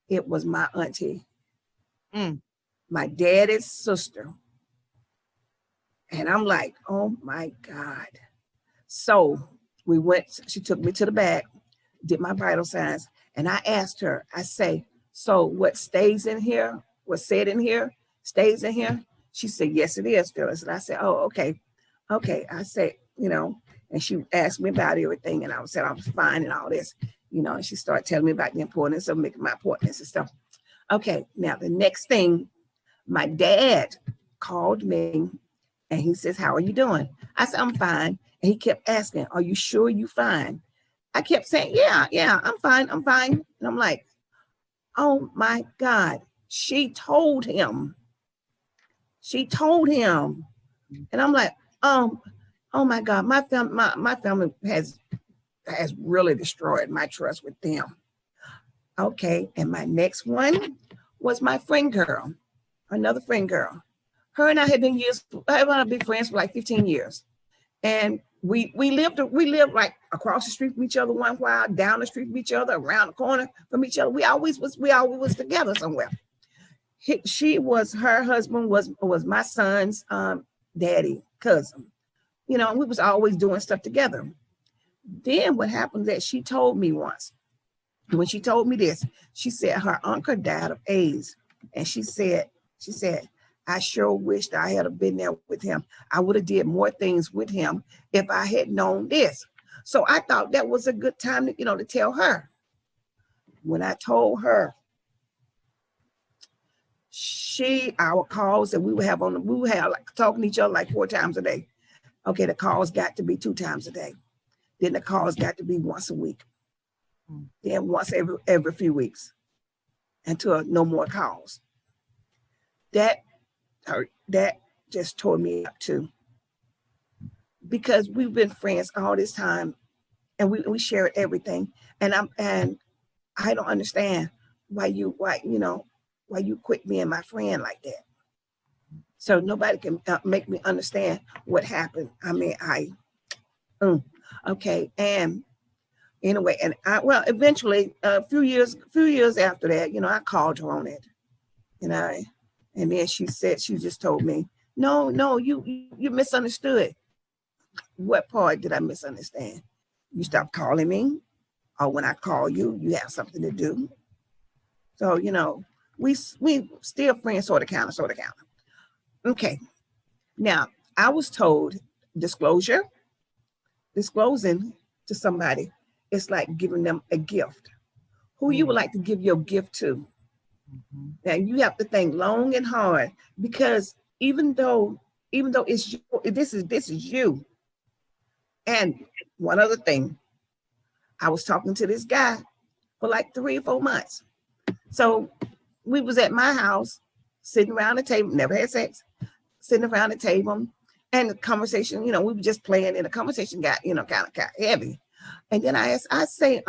it was my auntie, my daddy's sister. And I'm like, oh my God. So she took me to the back, did my vital signs, and I asked her, I say, so what stays in here, what's said in here, stays in here? She said, yes, it is, Phyllis. And I said, oh, okay. Okay. I said, and she asked me about everything, and I said I was fine and all this, and she started telling me about the importance of making my appointments and stuff. Okay. Now, the next thing, my dad called me and he says, how are you doing? I said, I'm fine. And he kept asking, are you sure you're fine? I kept saying, yeah, I'm fine. And I'm like, oh my God, she told him. And I'm like, oh my God, my family has really destroyed my trust with them. Okay, and my next one was my friend girl, another friend girl. Her and I had been friends for like 15 years. And we lived like across the street from each other one while, down the street from each other, around the corner from each other. We always was together somewhere. Her husband was my son's daddy, cousin. We was always doing stuff together. Then what happened that she told me once, when she told me this, she said her uncle died of AIDS. And she said, I sure wished I had been there with him. I would have did more things with him if I had known this. So I thought that was a good time to, to tell her. When I told her, our calls that we would have like talking to each other like 4 times a day. Okay, the calls got to be 2 times a day. Then the calls got to be once a week. Then once every few weeks until no more calls. That just tore me up too. Because we've been friends all this time and we shared everything. And I don't understand why you quit being my friend like that. So nobody can make me understand what happened. I mean, okay. Anyway, and eventually, a few years after that, I called her on it, and then she just told me, no, you misunderstood. What part did I misunderstand? You stopped calling me, or when I call you, you have something to do. So, we still friends, sort of, kind of. Okay. Now, I was told disclosing to somebody, it's like giving them a gift. Who you would like to give your gift to? Mm-hmm. Now, you have to think long and hard, because even though it's you, this is you. And one other thing, I was talking to this guy for like 3 or 4 months. So we was at my house, sitting around the table, never had sex, sitting around the table, and the conversation, we were just playing, and the conversation got, kind of heavy. And then I say,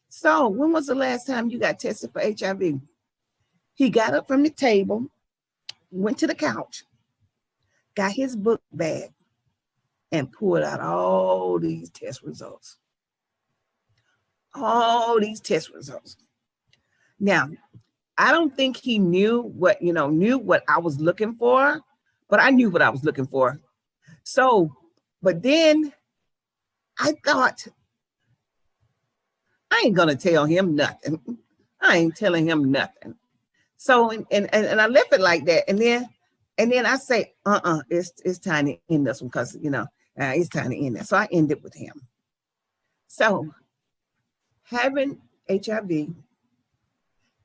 so when was the last time you got tested for HIV? He got up from the table, went to the couch, got his book bag, and pulled out all these test results. All these test results. Now, I don't think he knew what I was looking for, but I knew what I was looking for. So, but then I thought, I ain't gonna tell him nothing. I ain't telling him nothing. So, and I left it like that. And then I say, it's time to end this one, because, it's time to end it. So I ended with him. So having HIV,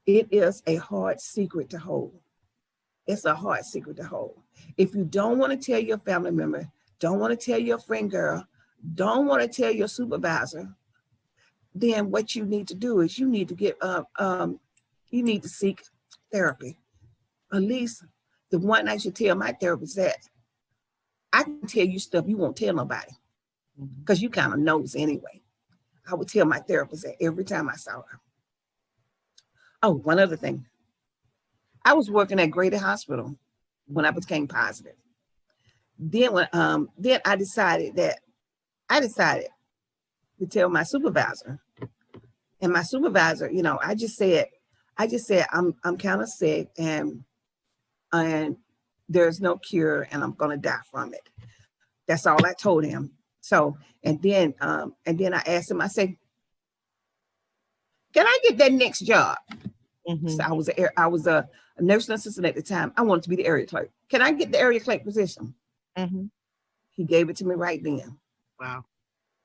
it is a hard secret to hold. It's a hard secret to hold. If you don't want to tell your family member, don't want to tell your friend girl, don't want to tell your supervisor, then what you need to do is you need to get you need to seek therapy. At least the one I should tell my therapist that I can tell you stuff you won't tell nobody, because you kind of knows anyway. I would tell my therapist that every time I saw her. Oh, one other thing. I was working at Grady Hospital when I became positive. Then I decided to tell my supervisor. And my supervisor, I just said I'm kind of sick, and there's no cure, and I'm gonna die from it. That's all I told him. So, and then I asked him, I said, can I get that next job? Mm-hmm. So I was a nursing assistant at the time. I wanted to be the area clerk. Can I get the area clerk position? Mm-hmm. He gave it to me right then. Wow.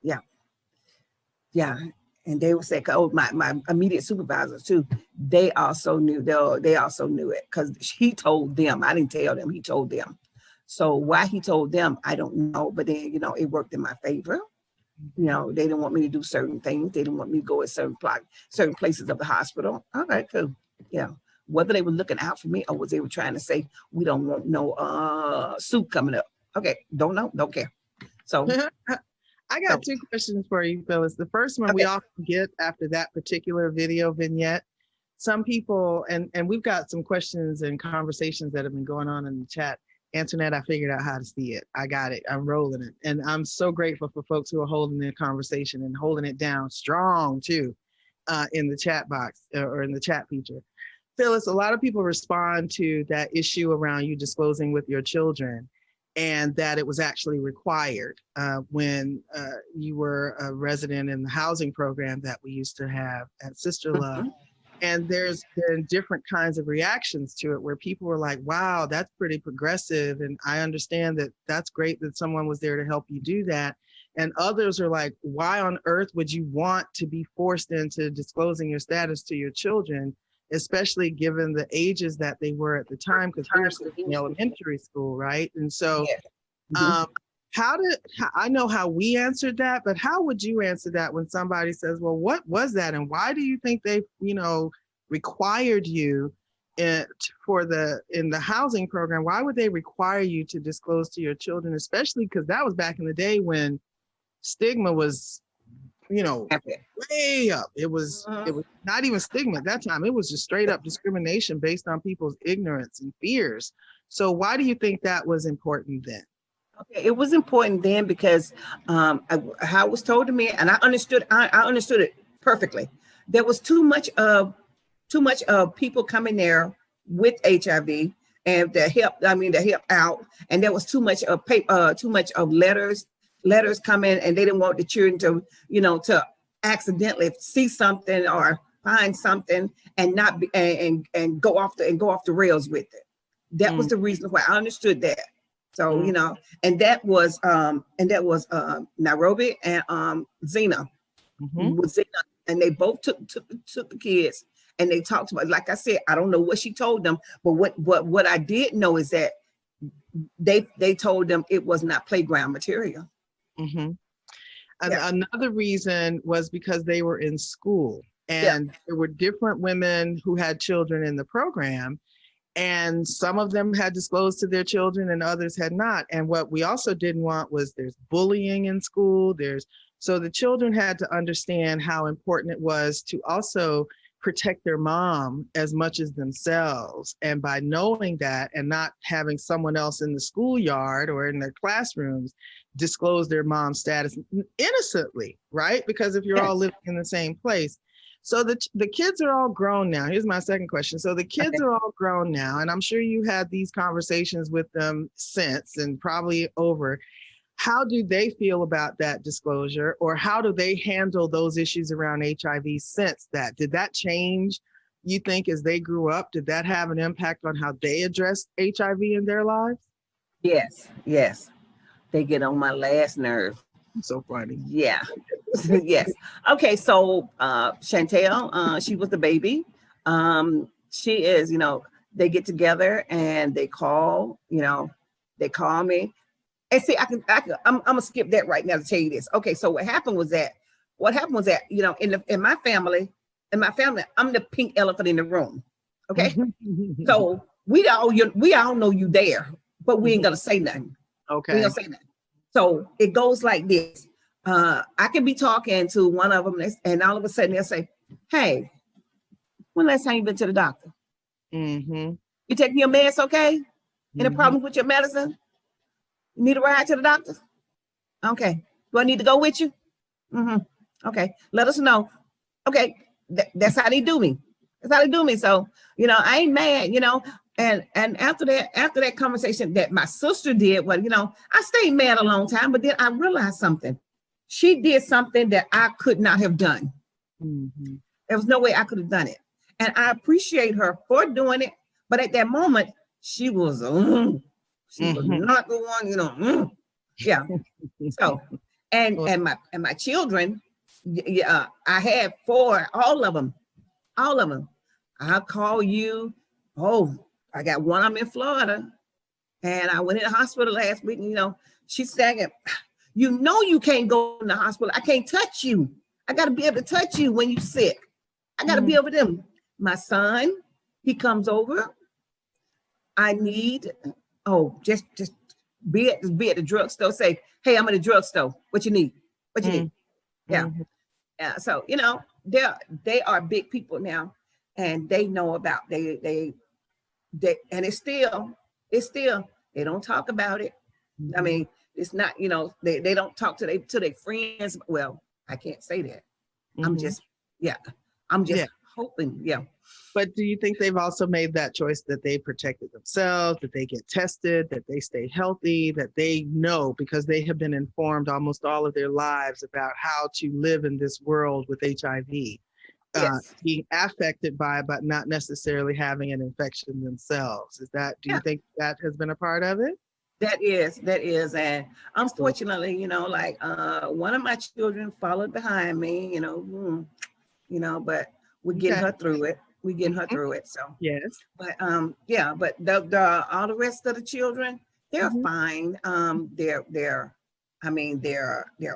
Yeah. Yeah. And they would say, oh, my immediate supervisors too, they also knew it, because he told them. I didn't tell them, he told them. So why he told them, I don't know. But then, it worked in my favor. They didn't want me to do certain things. They didn't want me to go at certain places of the hospital. All right, cool. Yeah. Whether they were looking out for me or was they were trying to say, we don't want no soup coming up. Okay, don't know, don't care. So I got 2 questions for you, Phyllis. The first one, we often get after that particular video vignette. Some people, and we've got some questions and conversations that have been going on in the chat. Antoinet, I figured out how to see it. I got it. I'm rolling it. And I'm so grateful for folks who are holding the conversation and holding it down strong too, in the chat box or in the chat feature. Phyllis, a lot of people respond to that issue around you disclosing with your children, and that it was actually required when you were a resident in the housing program that we used to have at SisterLove. Mm-hmm. And there's been different kinds of reactions to it where people were like, wow, that's pretty progressive. And I understand that that's great that someone was there to help you do that. And others are like, why on earth would you want to be forced into disclosing your status to your children, especially given the ages that they were at the time, because we were still in elementary school, right? And so I know how we answered that, but how would you answer that when somebody says, well, what was that? And why do you think they, required you in the housing program? Why would they require you to disclose to your children, especially because that was back in the day when stigma was, way up. It was not even stigma at that time. It was just straight up discrimination based on people's ignorance and fears. So why do you think that was important then? Okay, it was important then because how it was told to me, and I understood it perfectly. There was too much of people coming there with HIV and to help out, and there was too much of paper, too much of letters coming, and they didn't want the children to, to accidentally see something or find something and not be and go off the rails with it. That was the reason why I understood that. So, and that was Nairobi and Zena. With Zena, and they both took the kids and they talked about, like I said, I don't know what she told them, but what I did know is that they told them it was not playground material. And another reason was because they were in school, and there were different women who had children in the program, and some of them had disclosed to their children and others had not. And what we also didn't want was there's bullying in school. So the children had to understand how important it was to also protect their mom as much as themselves. And by knowing that and not having someone else in the schoolyard or in their classrooms disclose their mom's status innocently, right? Because if you're all living in the same place. So the kids are all grown now. Here's my second question. So the kids are all grown now, and I'm sure you had these conversations with them since and probably over. How do they feel about that disclosure, or how do they handle those issues around HIV since that? Did that change, you think, as they grew up? Did that have an impact on how they addressed HIV in their lives? Yes. They get on my last nerve. So funny. Yeah. Yes. Okay. So Chantel, she was the baby. She is, they get together and they call me. And see, I'm gonna skip that right now to tell you this. Okay. So what happened was that, in my family, I'm the pink elephant in the room. Okay. So we all know you there, but we ain't gonna say nothing. Okay. We ain't gonna say nothing. So it goes like this. I can be talking to one of them and all of a sudden they'll say, "Hey, when last time you been to the doctor? You taking your meds okay? Any problems with your medicine? You need a ride to the doctor? Okay. Do I need to go with you? Okay. Let us know." Okay. That's how they do me. So, I ain't mad, and after that conversation that my sister did, I stayed mad a long time, but then I realized something. She did something that I could not have done. There was no way I could have done it. And I appreciate her for doing it. But at that moment, she was not the one, Yeah. So, and my children, I had 4, all of them. I'll call you. Oh, I got one. I'm in Florida, and I went in the hospital last week. And, she's saying, you can't go in the hospital. I can't touch you. I got to be able to touch you when you're sick. I got to be able to. My son, he comes over. I need, just be at the drugstore. Say, "Hey, I'm at the drugstore. What you need? What you need?" Yeah. So they are big people now, and they know about they and it's still they don't talk about it. I mean, it's not, they don't talk to their friends. Well, I can't say that. I'm just hoping. Yeah. But do you think they've also made that choice that they protected themselves, that they get tested, that they stay healthy, that they know because they have been informed almost all of their lives about how to live in this world with HIV, being affected by it, but not necessarily having an infection themselves? Do you think that has been a part of it? That is. And unfortunately, one of my children followed behind me, but we're getting her through it. So yes. But but all the rest of the children, they're fine. They're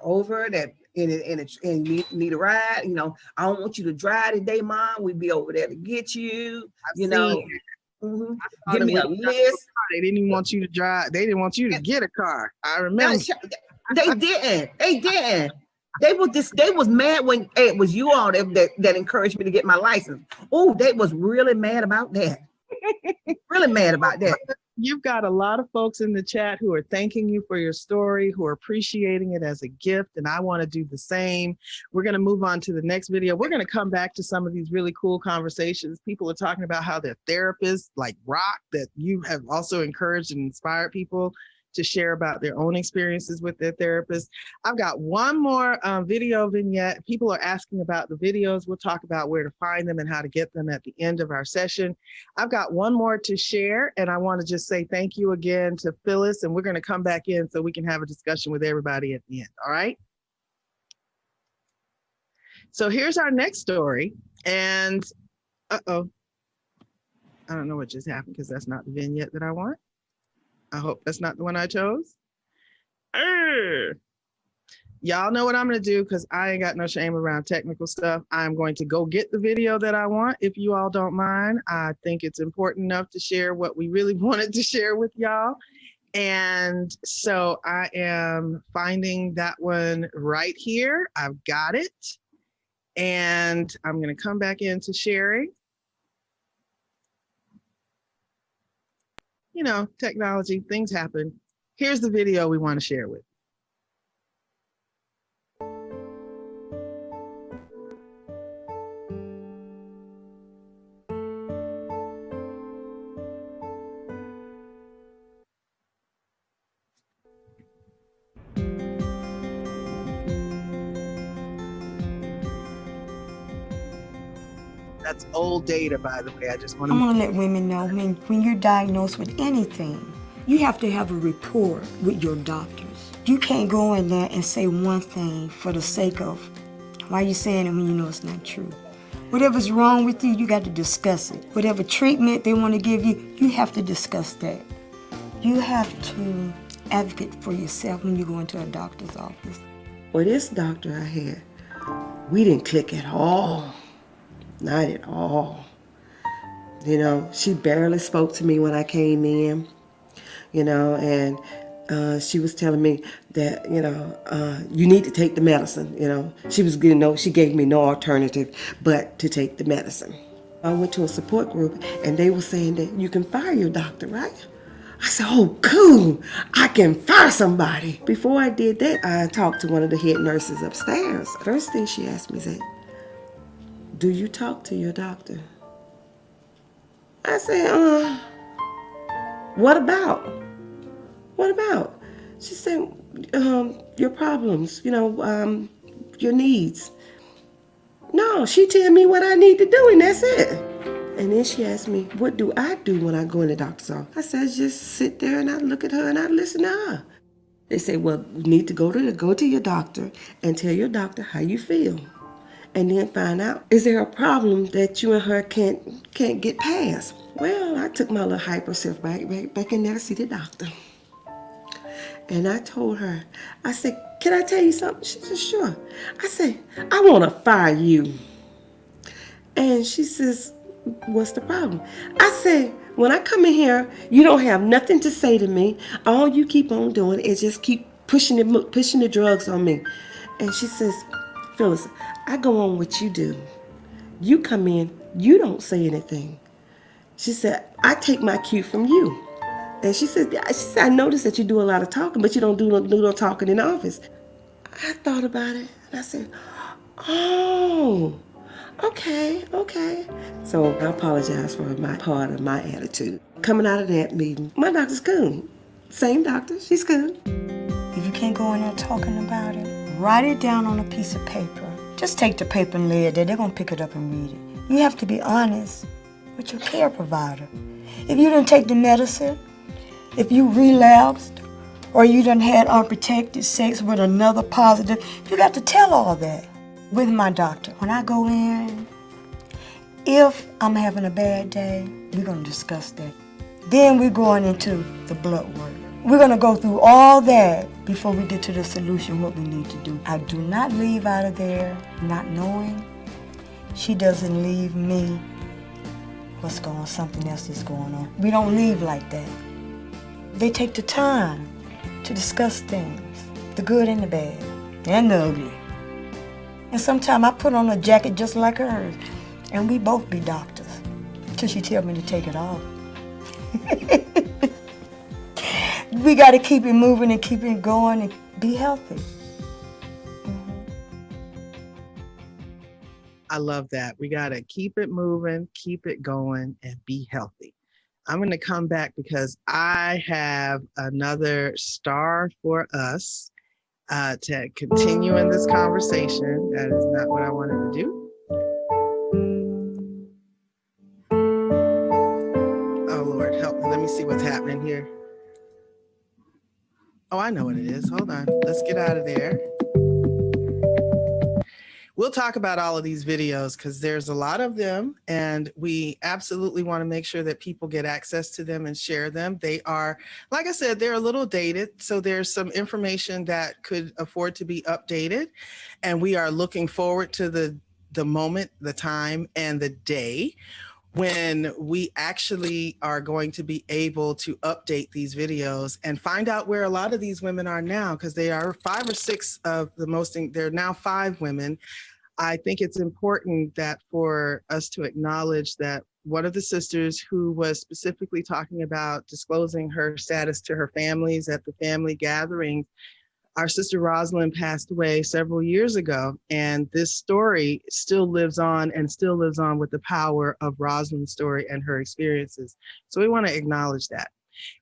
over that and need a ride. I don't want you to drive today, Mom. We'd be over there to get you. Give me a list. They didn't even want you to drive. They didn't want you to get a car. I remember. They didn't. They was mad when it was you all that encouraged me to get my license. Oh, they was really mad about that. Really mad about that. You've got a lot of folks in the chat who are thanking you for your story, who are appreciating it as a gift, and I want to do the same. We're going to move on to the next video. We're going to come back to some of these really cool conversations. People are talking about how their therapists like rock, that you have also encouraged and inspired people to share about their own experiences with their therapists. I've got one more video vignette. People are asking about the videos. We'll talk about where to find them and how to get them at the end of our session. I've got one more to share, and I want to just say thank you again to Phyllis, and we're going to come back in so we can have a discussion with everybody at the end, all right? So here's our next story, and uh-oh, I don't know what just happened because that's not the vignette that I want. I hope that's not the one I chose. Y'all know what I'm gonna do because I ain't got no shame around technical stuff. I'm going to go get the video that I want, if you all don't mind. I think it's important enough to share what we really wanted to share with y'all. And so I am finding that one right here. I've got it. And I'm gonna come back into sharing. You know, technology, things happen. Here's the video we want to share with. That's old data, by the way. I just want to let women know when you're diagnosed with anything, you have to have a rapport with your doctors. You can't go in there and say one thing for the sake of why you saying it when you know it's not true. Whatever's wrong with you, you got to discuss it. Whatever treatment they want to give you, you have to discuss that. You have to advocate for yourself when you go into a doctor's office. Well, this doctor I had, we didn't click at all. Not at all. You know, she barely spoke to me when I came in, you know, and she was telling me that, you know, you need to take the medicine, you know. She gave me no alternative but to take the medicine. I went to a support group and they were saying that you can fire your doctor, right? I said, oh, cool, I can fire somebody. Before I did that, I talked to one of the head nurses upstairs. First thing she asked me is, do you talk to your doctor? I said, what about? What about? She said, your problems, you know, your needs. No, she tell me what I need to do and that's it. And then she asked me, what do I do when I go in the doctor's office? I said, just sit there and I look at her and I listen to her. They say, well, you need to go to your doctor and tell your doctor how you feel. And then find out, is there a problem that you and her can't get past? Well, I took my little hyper self back in there to see the doctor. And I told her, I said, can I tell you something? She said, sure. I said, I want to fire you. And she says, what's the problem? I said, when I come in here, you don't have nothing to say to me. All you keep on doing is just keep pushing the drugs on me. And she says, Phyllis, I go on what you do. You come in, you don't say anything. She said, I take my cue from you. And she said, I noticed that you do a lot of talking, but you don't do no talking in the office. I thought about it, and I said, oh, okay. So I apologize for my part of my attitude. Coming out of that meeting, my doctor's cool. Same doctor, she's cool. If you can't go in there talking about it, write it down on a piece of paper. Just take the paper and lay it there. They're going to pick it up and read it. You have to be honest with your care provider. If you didn't take the medicine, if you relapsed, or you done had unprotected sex with another positive, you got to tell all that. With my doctor, when I go in, if I'm having a bad day, we're going to discuss that. Then we're going into the blood work. We're going to go through all that before we get to the solution, what we need to do. I do not leave out of there not knowing. She doesn't leave me something else is going on. We don't leave like that. They take the time to discuss things, the good and the bad, and the ugly. And sometimes I put on a jacket just like hers, and we both be doctors, till she tell me to take it off. We got to keep it moving and keep it going and be healthy. I love that. We got to keep it moving, keep it going, and be healthy. I'm going to come back because I have another star for us to continue in this conversation. That is not what I wanted to do. Oh, Lord, help me. Let me see what's happening here. Oh, I know what it is. Hold on. Let's get out of there. We'll talk about all of these videos because there's a lot of them, and we absolutely want to make sure that people get access to them and share them. They are, like I said, they're a little dated, so there's some information that could afford to be updated, and we are looking forward to the moment, the time, and the day when we actually are going to be able to update these videos and find out where a lot of these women are now, because they are 5 or 6 of the most, they're now 5 women. I think it's important that for us to acknowledge that one of the sisters who was specifically talking about disclosing her status to her families at the family gathering, our sister Rosalind passed away several years ago, and this story still lives on and still lives on with the power of Rosalind's story and her experiences. So we want to acknowledge that.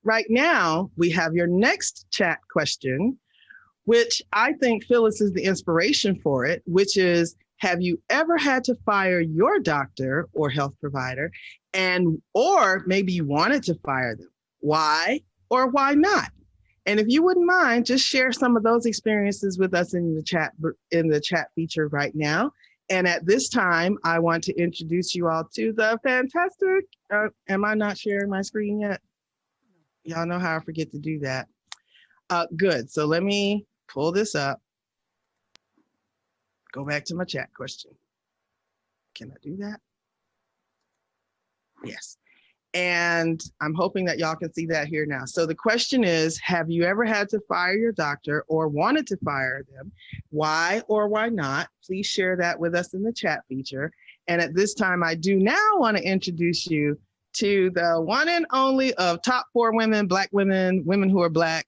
Right now, we have your next chat question, which I think Phyllis is the inspiration for it, which is, have you ever had to fire your doctor or health provider, or maybe you wanted to fire them? Why or why not? And if you wouldn't mind, just share some of those experiences with us in the chat feature right now. And at this time, I want to introduce you all to the fantastic, am I not sharing my screen yet? Y'all know how I forget to do that. Good, so let me pull this up. Go back to my chat question. Can I do that? Yes. And I'm hoping that y'all can see that here now. So the question is, have you ever had to fire your doctor or wanted to fire them? Why or why not? Please share that with us in the chat feature. And at this time, I do now want to introduce you to the one and only of top 4 women, Black women, women who are Black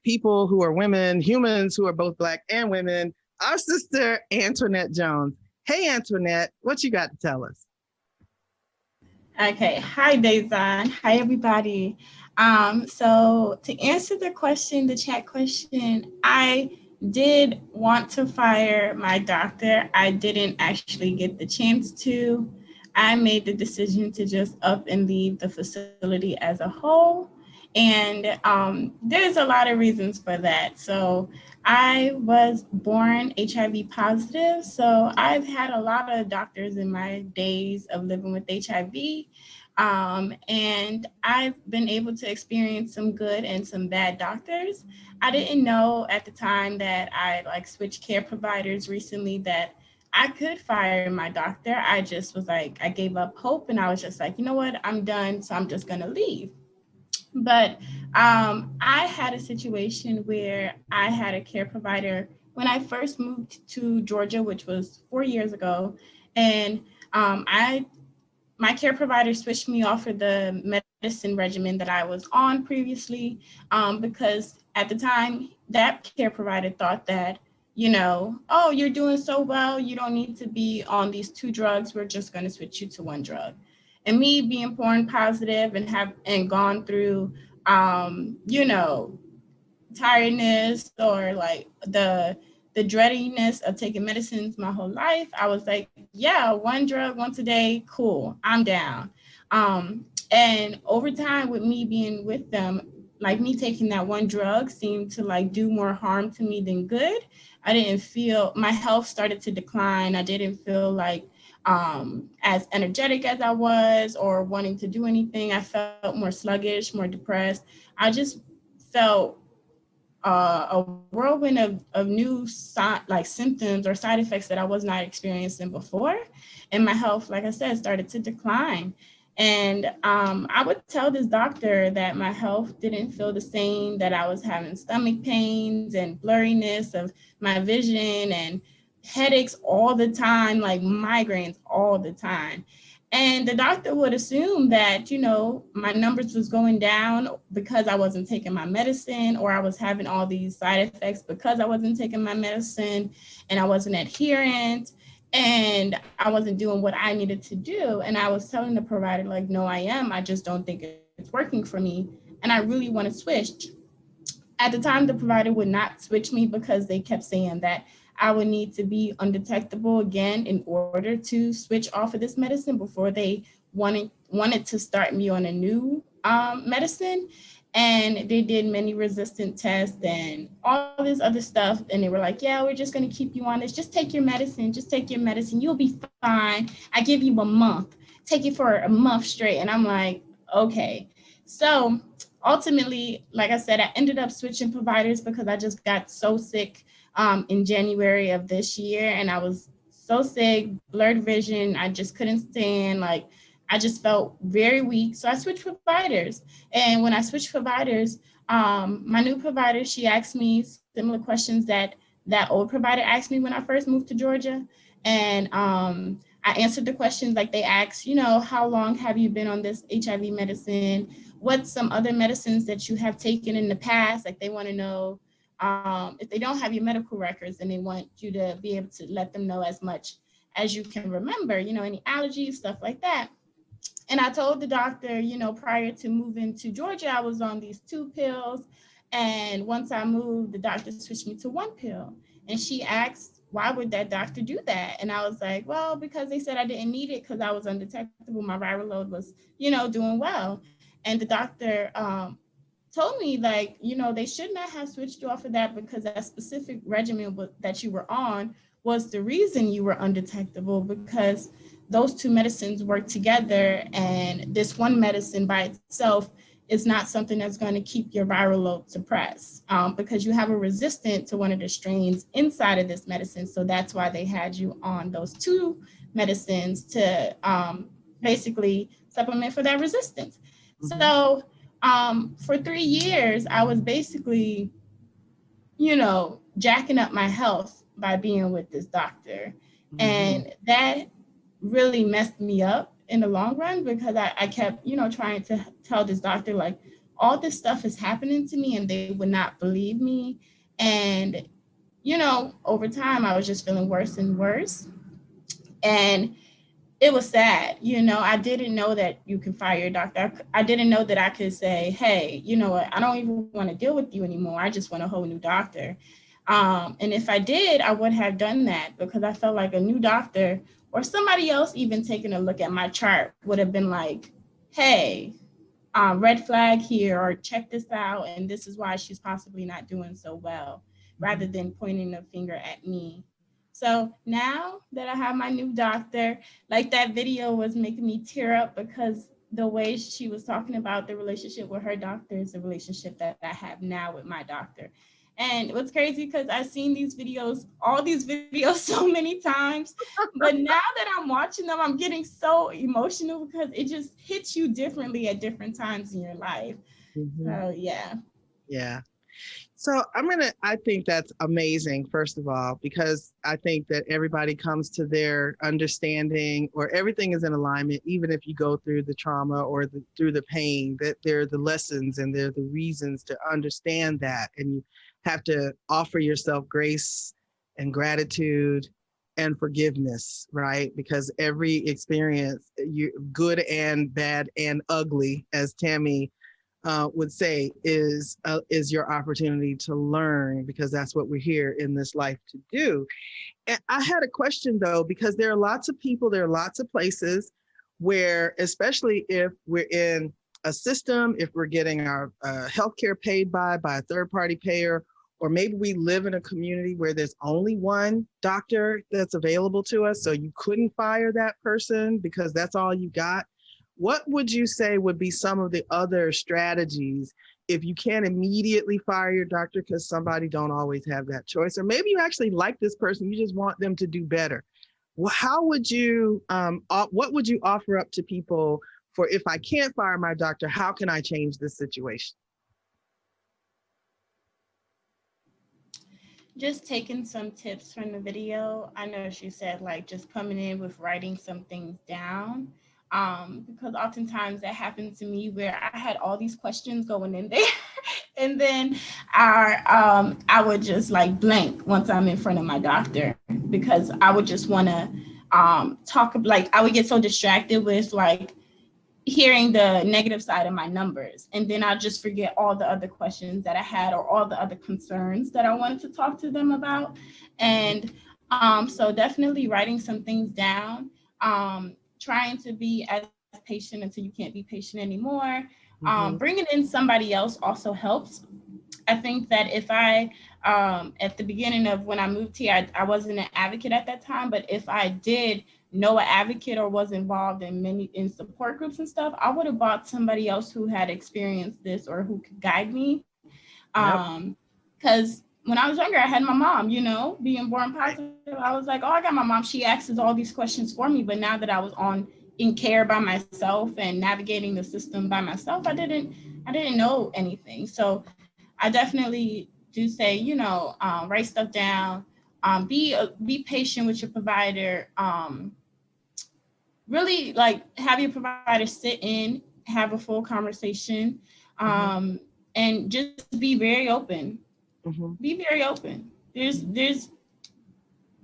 people who are women, humans who are both Black and women, our sister Antoinet Jones. Hey, Antoinet, what you got to tell us? Okay, hi Dazon, hi everybody. So to answer the question, the chat question, I did want to fire my doctor. I didn't actually get the chance to. I made the decision to just up and leave the facility as a whole. And there's a lot of reasons for that. So I was born HIV positive. So I've had a lot of doctors in my days of living with HIV. And I've been able to experience some good and some bad doctors. I didn't know at the time that I switched care providers recently that I could fire my doctor. I just was like, I gave up hope and I was just like, you know what, I'm done. So I'm just gonna leave. But I had a situation where I had a care provider when I first moved to Georgia, which was 4 years ago. And my care provider switched me off of the medicine regimen that I was on previously, because at the time that care provider thought that, oh, you're doing so well, you don't need to be on these 2 drugs. We're just going to switch you to 1 drug. And me being born positive and gone through, tiredness or the dreadiness of taking medicines my whole life, I was like, yeah, 1 drug once a day, cool, I'm down. And over time with me being with them, me taking that 1 drug seemed to do more harm to me than good. I didn't feel, my health started to decline. I didn't feel as energetic as I was or wanting to do anything. I felt more sluggish, more depressed. I just felt a whirlwind of new symptoms or side effects that I was not experiencing before. And my health, like I said, started to decline. And I would tell this doctor that my health didn't feel the same, that I was having stomach pains and blurriness of my vision and headaches all the time, like migraines all the time. And the doctor would assume that, my numbers was going down because I wasn't taking my medicine, or I was having all these side effects because I wasn't taking my medicine and I wasn't adherent and I wasn't doing what I needed to do. And I was telling the provider, like, no, I am. I just don't think it's working for me. And I really want to switch. At the time, the provider would not switch me because they kept saying that I would need to be undetectable again in order to switch off of this medicine before they wanted to start me on a new medicine. And they did many resistant tests and all this other stuff. And they were like, yeah, we're just going to keep you on this. Just take your medicine. Just take your medicine. You'll be fine. I give you a month. Take it for a month straight. And I'm like, okay. So ultimately, like I said, I ended up switching providers because I just got so sick in January of this year. And I was so sick, blurred vision. I just couldn't stand, I just felt very weak. So I switched providers. And when I switched providers, my new provider, she asked me similar questions that old provider asked me when I first moved to Georgia. And I answered the questions like they asked, how long have you been on this HIV medicine? What's some other medicines that you have taken in the past? Like they want to know if they don't have your medical records, then they want you to be able to let them know as much as you can remember, any allergies, stuff like that. And I told the doctor, prior to moving to Georgia, I was on these 2 pills. And once I moved, the doctor switched me to 1 pill. And she asked, why would that doctor do that? And I was like, well, because they said I didn't need it because I was undetectable. My viral load was, doing well. And the doctor told me, they should not have switched you off of that because that specific regimen that you were on was the reason you were undetectable, because those 2 medicines work together, and this one medicine by itself is not something that's going to keep your viral load suppressed because you have a resistance to one of the strains inside of this medicine. So that's why they had you on those 2 medicines to basically supplement for that resistance. Mm-hmm. So for 3 years, I was basically, jacking up my health by being with this doctor. Mm-hmm. And that really messed me up in the long run because I kept, trying to tell this doctor, like, all this stuff is happening to me and they would not believe me. And, over time, I was just feeling worse and worse. And it was sad. I didn't know that you can fire your doctor. I didn't know that I could say, hey, you know what? I don't even want to deal with you anymore. I just want a whole new doctor. And if I did, I would have done that because I felt like a new doctor or somebody else even taking a look at my chart would have been like, hey, red flag here, or check this out. And this is why she's possibly not doing so well, rather than pointing a finger at me. So now that I have my new doctor, like that video was making me tear up because the way she was talking about the relationship with her doctor is the relationship that I have now with my doctor. And what's crazy, because I've seen all these videos so many times, but now that I'm watching them, I'm getting so emotional because it just hits you differently at different times in your life. Mm-hmm. So yeah. Yeah. So I think that's amazing, first of all, because I think that everybody comes to their understanding, or everything is in alignment, even if you go through the trauma or through the pain, that there are the lessons and there are the reasons to understand that. And you have to offer yourself grace and gratitude and forgiveness, right? Because every experience, good and bad and ugly, as Tammy would say, is your opportunity to learn, because that's what we're here in this life to do. And I had a question though, because there are lots of people, there are lots of places where, especially if we're in a system, if we're getting our healthcare paid by a third-party payer, or maybe we live in a community where there's only one doctor that's available to us, so you couldn't fire that person because that's all you got. What would you say would be some of the other strategies if you can't immediately fire your doctor because somebody don't always have that choice, or maybe you actually like this person, you just want them to do better? Well, how would you, what would you offer up to people for, if I can't fire my doctor, how can I change this situation? Just taking some tips from the video. I know she said like just coming in with writing some things down. because oftentimes that happened to me where I had all these questions going in there and then I would just like blank once I'm in front of my doctor because I would just want to talk, like I would get so distracted with like hearing the negative side of my numbers. And then I'll just forget all the other questions that I had or all the other concerns that I wanted to talk to them about. And so definitely writing some things down, trying to be as patient until you can't be patient anymore. Bringing in somebody else also helps. I think that if I, at the beginning of when I moved here, I wasn't an advocate at that time, but if I did know an advocate or was involved in support groups and stuff, I would have bought somebody else who had experienced this or who could guide me. Because when I was younger, I had my mom, you know, being born positive. I was like, oh, I got my mom. She asks all these questions for me. But now that I was in care by myself and navigating the system by myself, I didn't know anything. So I definitely do say, you know, write stuff down, be patient with your provider, really like have your provider sit in, have a full conversation, and just be very open. Be very open. There's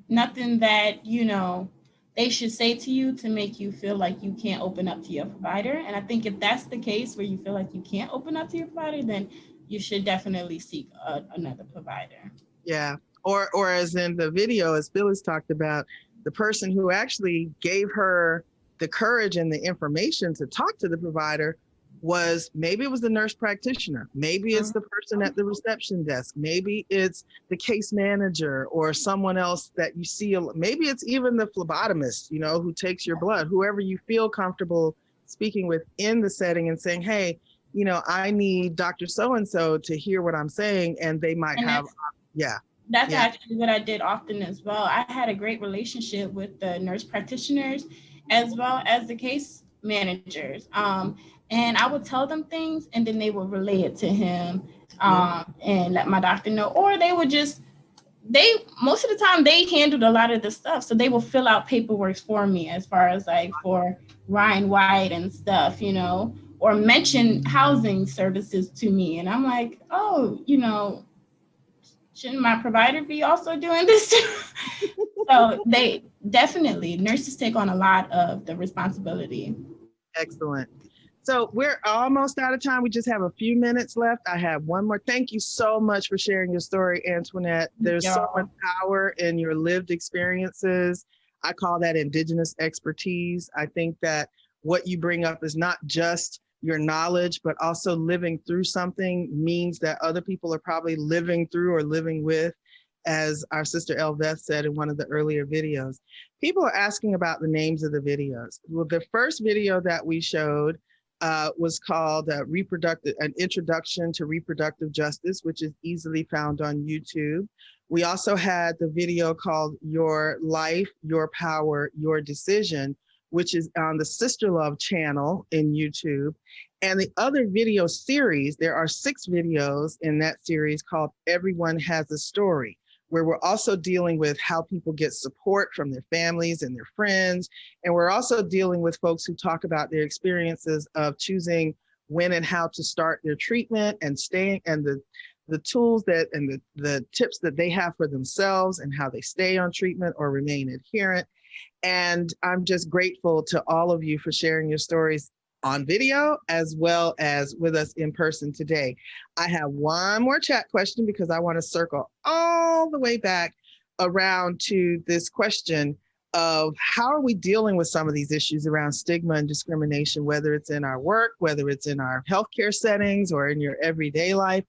nothing that, you know, they should say to you to make you feel like you can't open up to your provider. And I think if that's the case where you feel like you can't open up to your provider, then you should definitely seek another provider. Yeah. Or as in the video, as Phyllis talked about, the person who actually gave her the courage and the information to talk to the provider was, maybe it was the nurse practitioner, maybe it's the person at the reception desk, maybe it's the case manager or someone else that you see, maybe it's even the phlebotomist, you know, who takes your blood, whoever you feel comfortable speaking with in the setting and saying, hey, you know, I need Dr. So-and-so to hear what I'm saying, and they might have, That's actually what I did often as well. I had a great relationship with the nurse practitioners as well as the case managers. And I would tell them things and then they would relay it to him and let my doctor know. Or they would just, most of the time they handled a lot of the stuff. So they will fill out paperwork for me as far as like for Ryan White and stuff, you know, or mention housing services to me. And I'm like, oh, you know, shouldn't my provider be also doing this? So they definitely, nurses take on a lot of the responsibility. Excellent. So we're almost out of time. We just have a few minutes left. I have one more. Thank you so much for sharing your story, Antoinette. There's so much power in your lived experiences. I call that Indigenous expertise. I think that what you bring up is not just your knowledge, but also living through something means that other people are probably living through or living with, as our sister Elveth said in one of the earlier videos. People are asking about the names of the videos. Well, the first video that we showed was called An Introduction to Reproductive Justice, which is easily found on YouTube. We also had the video called Your Life, Your Power, Your Decision, which is on the SisterLove channel in YouTube. And the other video series, there are 6 videos in that series called Everyone Has a Story, where we're also dealing with how people get support from their families and their friends. And we're also dealing with folks who talk about their experiences of choosing when and how to start their treatment and staying, and the tools that and the tips that they have for themselves and how they stay on treatment or remain adherent. And I'm just grateful to all of you for sharing your stories on video as well as with us in person today. I have one more chat question because I want to circle all the way back around to this question of how are we dealing with some of these issues around stigma and discrimination, whether it's in our work, whether it's in our healthcare settings or in your everyday life.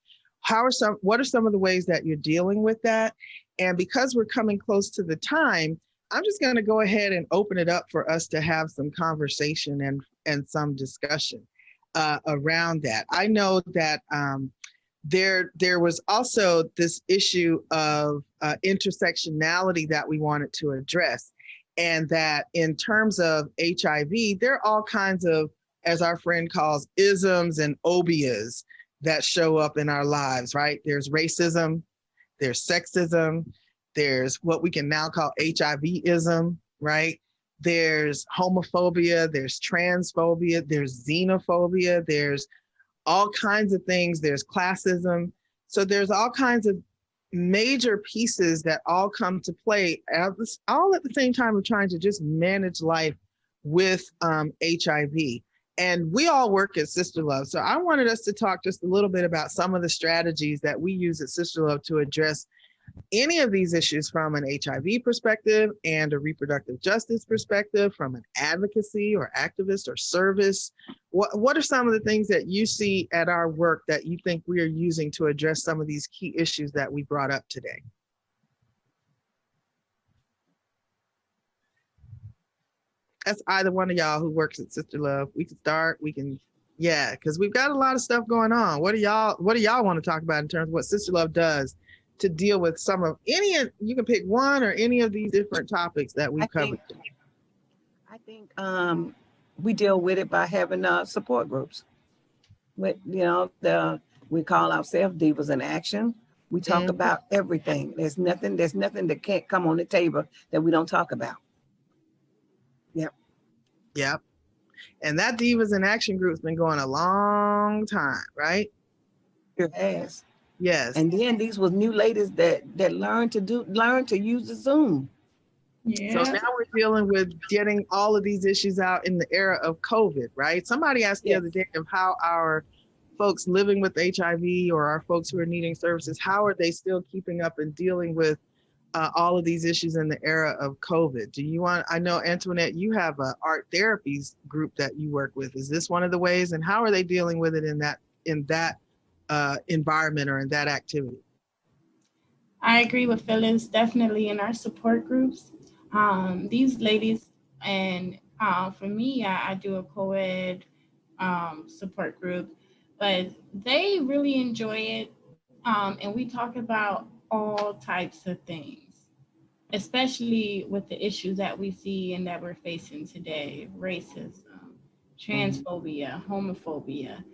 What are some of the ways that you're dealing with that? And because we're coming close to the time, I'm just going to go ahead and open it up for us to have some conversation and some discussion around that. I know that there was also this issue of intersectionality that we wanted to address, and that in terms of HIV, there are all kinds of, as our friend calls, isms and obias that show up in our lives, right? There's racism, there's sexism, there's what we can now call HIV-ism, right? there's homophobia, there's transphobia, there's xenophobia, there's all kinds of things, there's classism. So there's all kinds of major pieces that all come to play all at the same time of trying to just manage life with HIV. And we all work at SisterLove. So I wanted us to talk just a little bit about some of the strategies that we use at SisterLove to address any of these issues from an HIV perspective and a reproductive justice perspective, from an advocacy or activist or service. What are some of the things that you see at our work that you think we are using to address some of these key issues that we brought up today? That's either one of y'all who works at SisterLove. We can start, yeah, because we've got a lot of stuff going on. What do y'all want to talk about in terms of what SisterLove does to deal with some of you can pick one or any of these different topics that we've covered? I think we deal with it by having support groups. With, we call ourselves Divas in Action. We talk about everything. There's nothing that can't come on the table that we don't talk about. Yep. And that Divas in Action group's been going a long time, right? It has. Yes. And then these was new ladies that learned to use the Zoom. Yeah. So now we're dealing with getting all of these issues out in the era of COVID, right? Somebody asked the other day of how our folks living with HIV or our folks who are needing services, how are they still keeping up and dealing with all of these issues in the era of COVID? I know, Antoinet, you have a art therapies group that you work with. Is this one of the ways, and how are they dealing with it in that environment or in that activity? I agree with Phyllis, definitely in our support groups. These ladies, and for me, I do a co-ed support group, but they really enjoy it. And we talk about all types of things, especially with the issues that we see and that we're facing today: racism, transphobia, homophobia,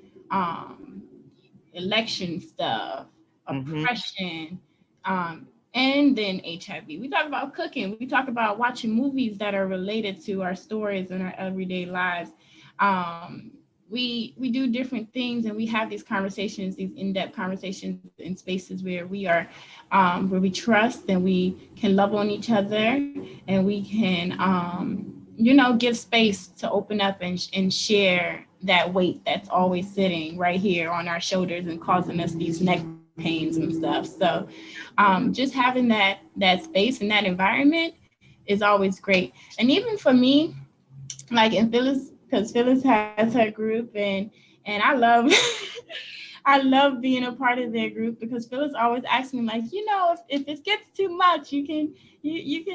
election stuff, oppression, and then HIV. We talk about cooking. We talk about watching movies that are related to our stories and our everyday lives. We do different things, and we have these conversations, these in-depth conversations in spaces where we are, where we trust and we can love on each other, and we can, give space to open up and share that weight that's always sitting right here on our shoulders and causing us these neck pains and stuff. So just having that space and that environment is always great. And even for me, like in Phyllis, because Phyllis has her group, and I love I love being a part of their group, because Phyllis always asks me, like, if it gets too much, you can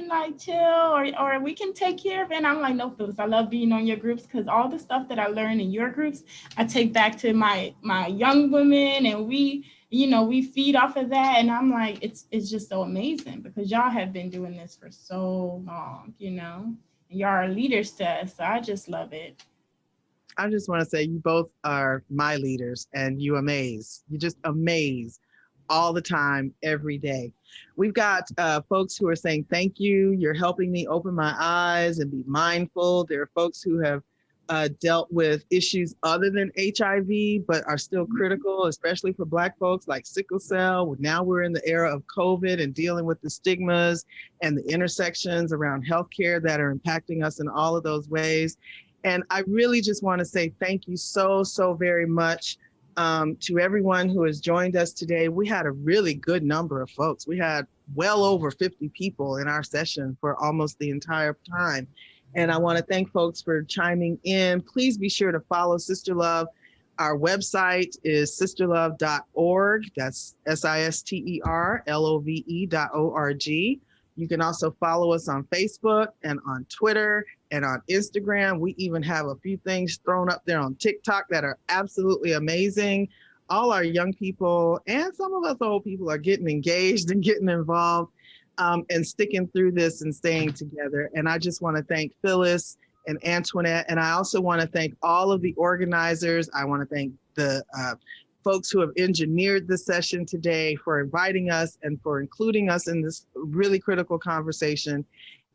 like chill, or we can take care of it. And I'm like, no, Phyllis, I love being on your groups, because all the stuff that I learned in your groups, I take back to my young women, and we feed off of that. And I'm like, it's just so amazing, because y'all have been doing this for so long, and y'all are leaders to us. So I just love it. I just want to say you both are my leaders, and you just amaze all the time, every day. We've got folks who are saying, thank you. You're helping me open my eyes and be mindful. There are folks who have dealt with issues other than HIV, but are still critical, especially for Black folks, like sickle cell. Now we're in the era of COVID and dealing with the stigmas and the intersections around healthcare that are impacting us in all of those ways. And I really just want to say thank you so very much to everyone who has joined us today. We had a really good number of folks. We had well over 50 people in our session for almost the entire time. And I want to thank folks for chiming in. Please be sure to follow SisterLove. Our website is sisterlove.org. That's sisterlove.org. You can also follow us on Facebook and on Twitter and on Instagram. We even have a few things thrown up there on TikTok that are absolutely amazing. All our young people and some of us old people are getting engaged and getting involved and sticking through this and staying together. And I just want to thank Phyllis and Antoinet. And I also want to thank all of the organizers. I want to thank the folks who have engineered this session today for inviting us and for including us in this really critical conversation.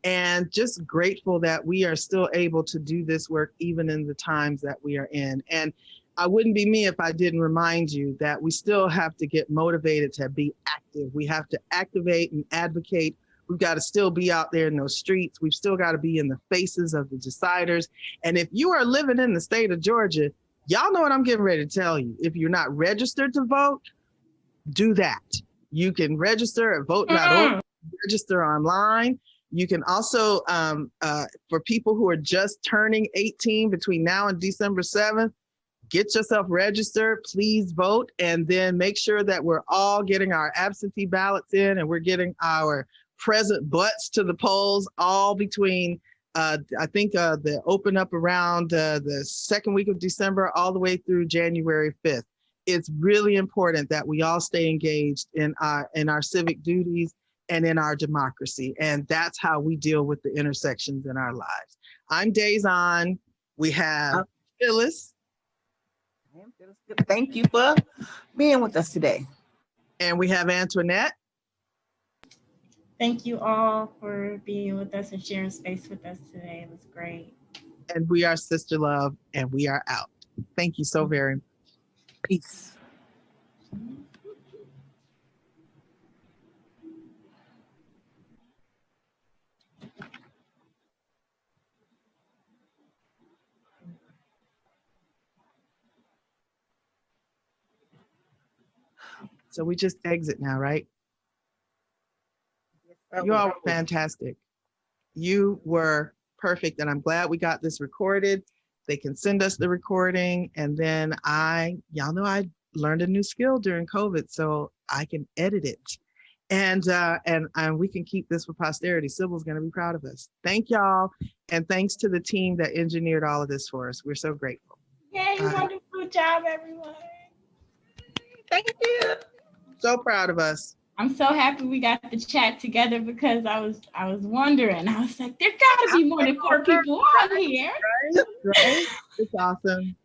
and just grateful that we are still able to do this work even in the times that we are in. And I wouldn't be me if I didn't remind you that we still have to get motivated to be active. We have to activate and advocate. We've got to still be out there in those streets. We've still got to be in the faces of the deciders. And if you are living in the state of Georgia, y'all know what I'm getting ready to tell you. If you're not registered to vote, do that. You can register at vote.org, register online. You can also, for people who are just turning 18 between now and December 7th, get yourself registered, please vote, and then make sure that we're all getting our absentee ballots in and we're getting our present butts to the polls all between, I think the open up around the second week of December all the way through January 5th. It's really important that we all stay engaged in our civic duties and in our democracy. And that's how we deal with the intersections in our lives. I'm Dazon. We have Phyllis. Thank you for being with us today. And we have Antoinet. Thank you all for being with us and sharing space with us today. It was great. And we are SisterLove, and we are out. Thank you so very much. Peace. So we just exit now, right? You all were fantastic. You were perfect, and I'm glad we got this recorded. They can send us the recording, and then y'all know I learned a new skill during COVID, so I can edit it. And we can keep this for posterity. Sybil's gonna be proud of us. Thank y'all, and thanks to the team that engineered all of this for us. We're so grateful. Yay, wonderful job, everyone. Thank you. So proud of us. I'm so happy we got the chat together because I was wondering. I was like, there gotta be more than 4 people on here. Right? It's awesome.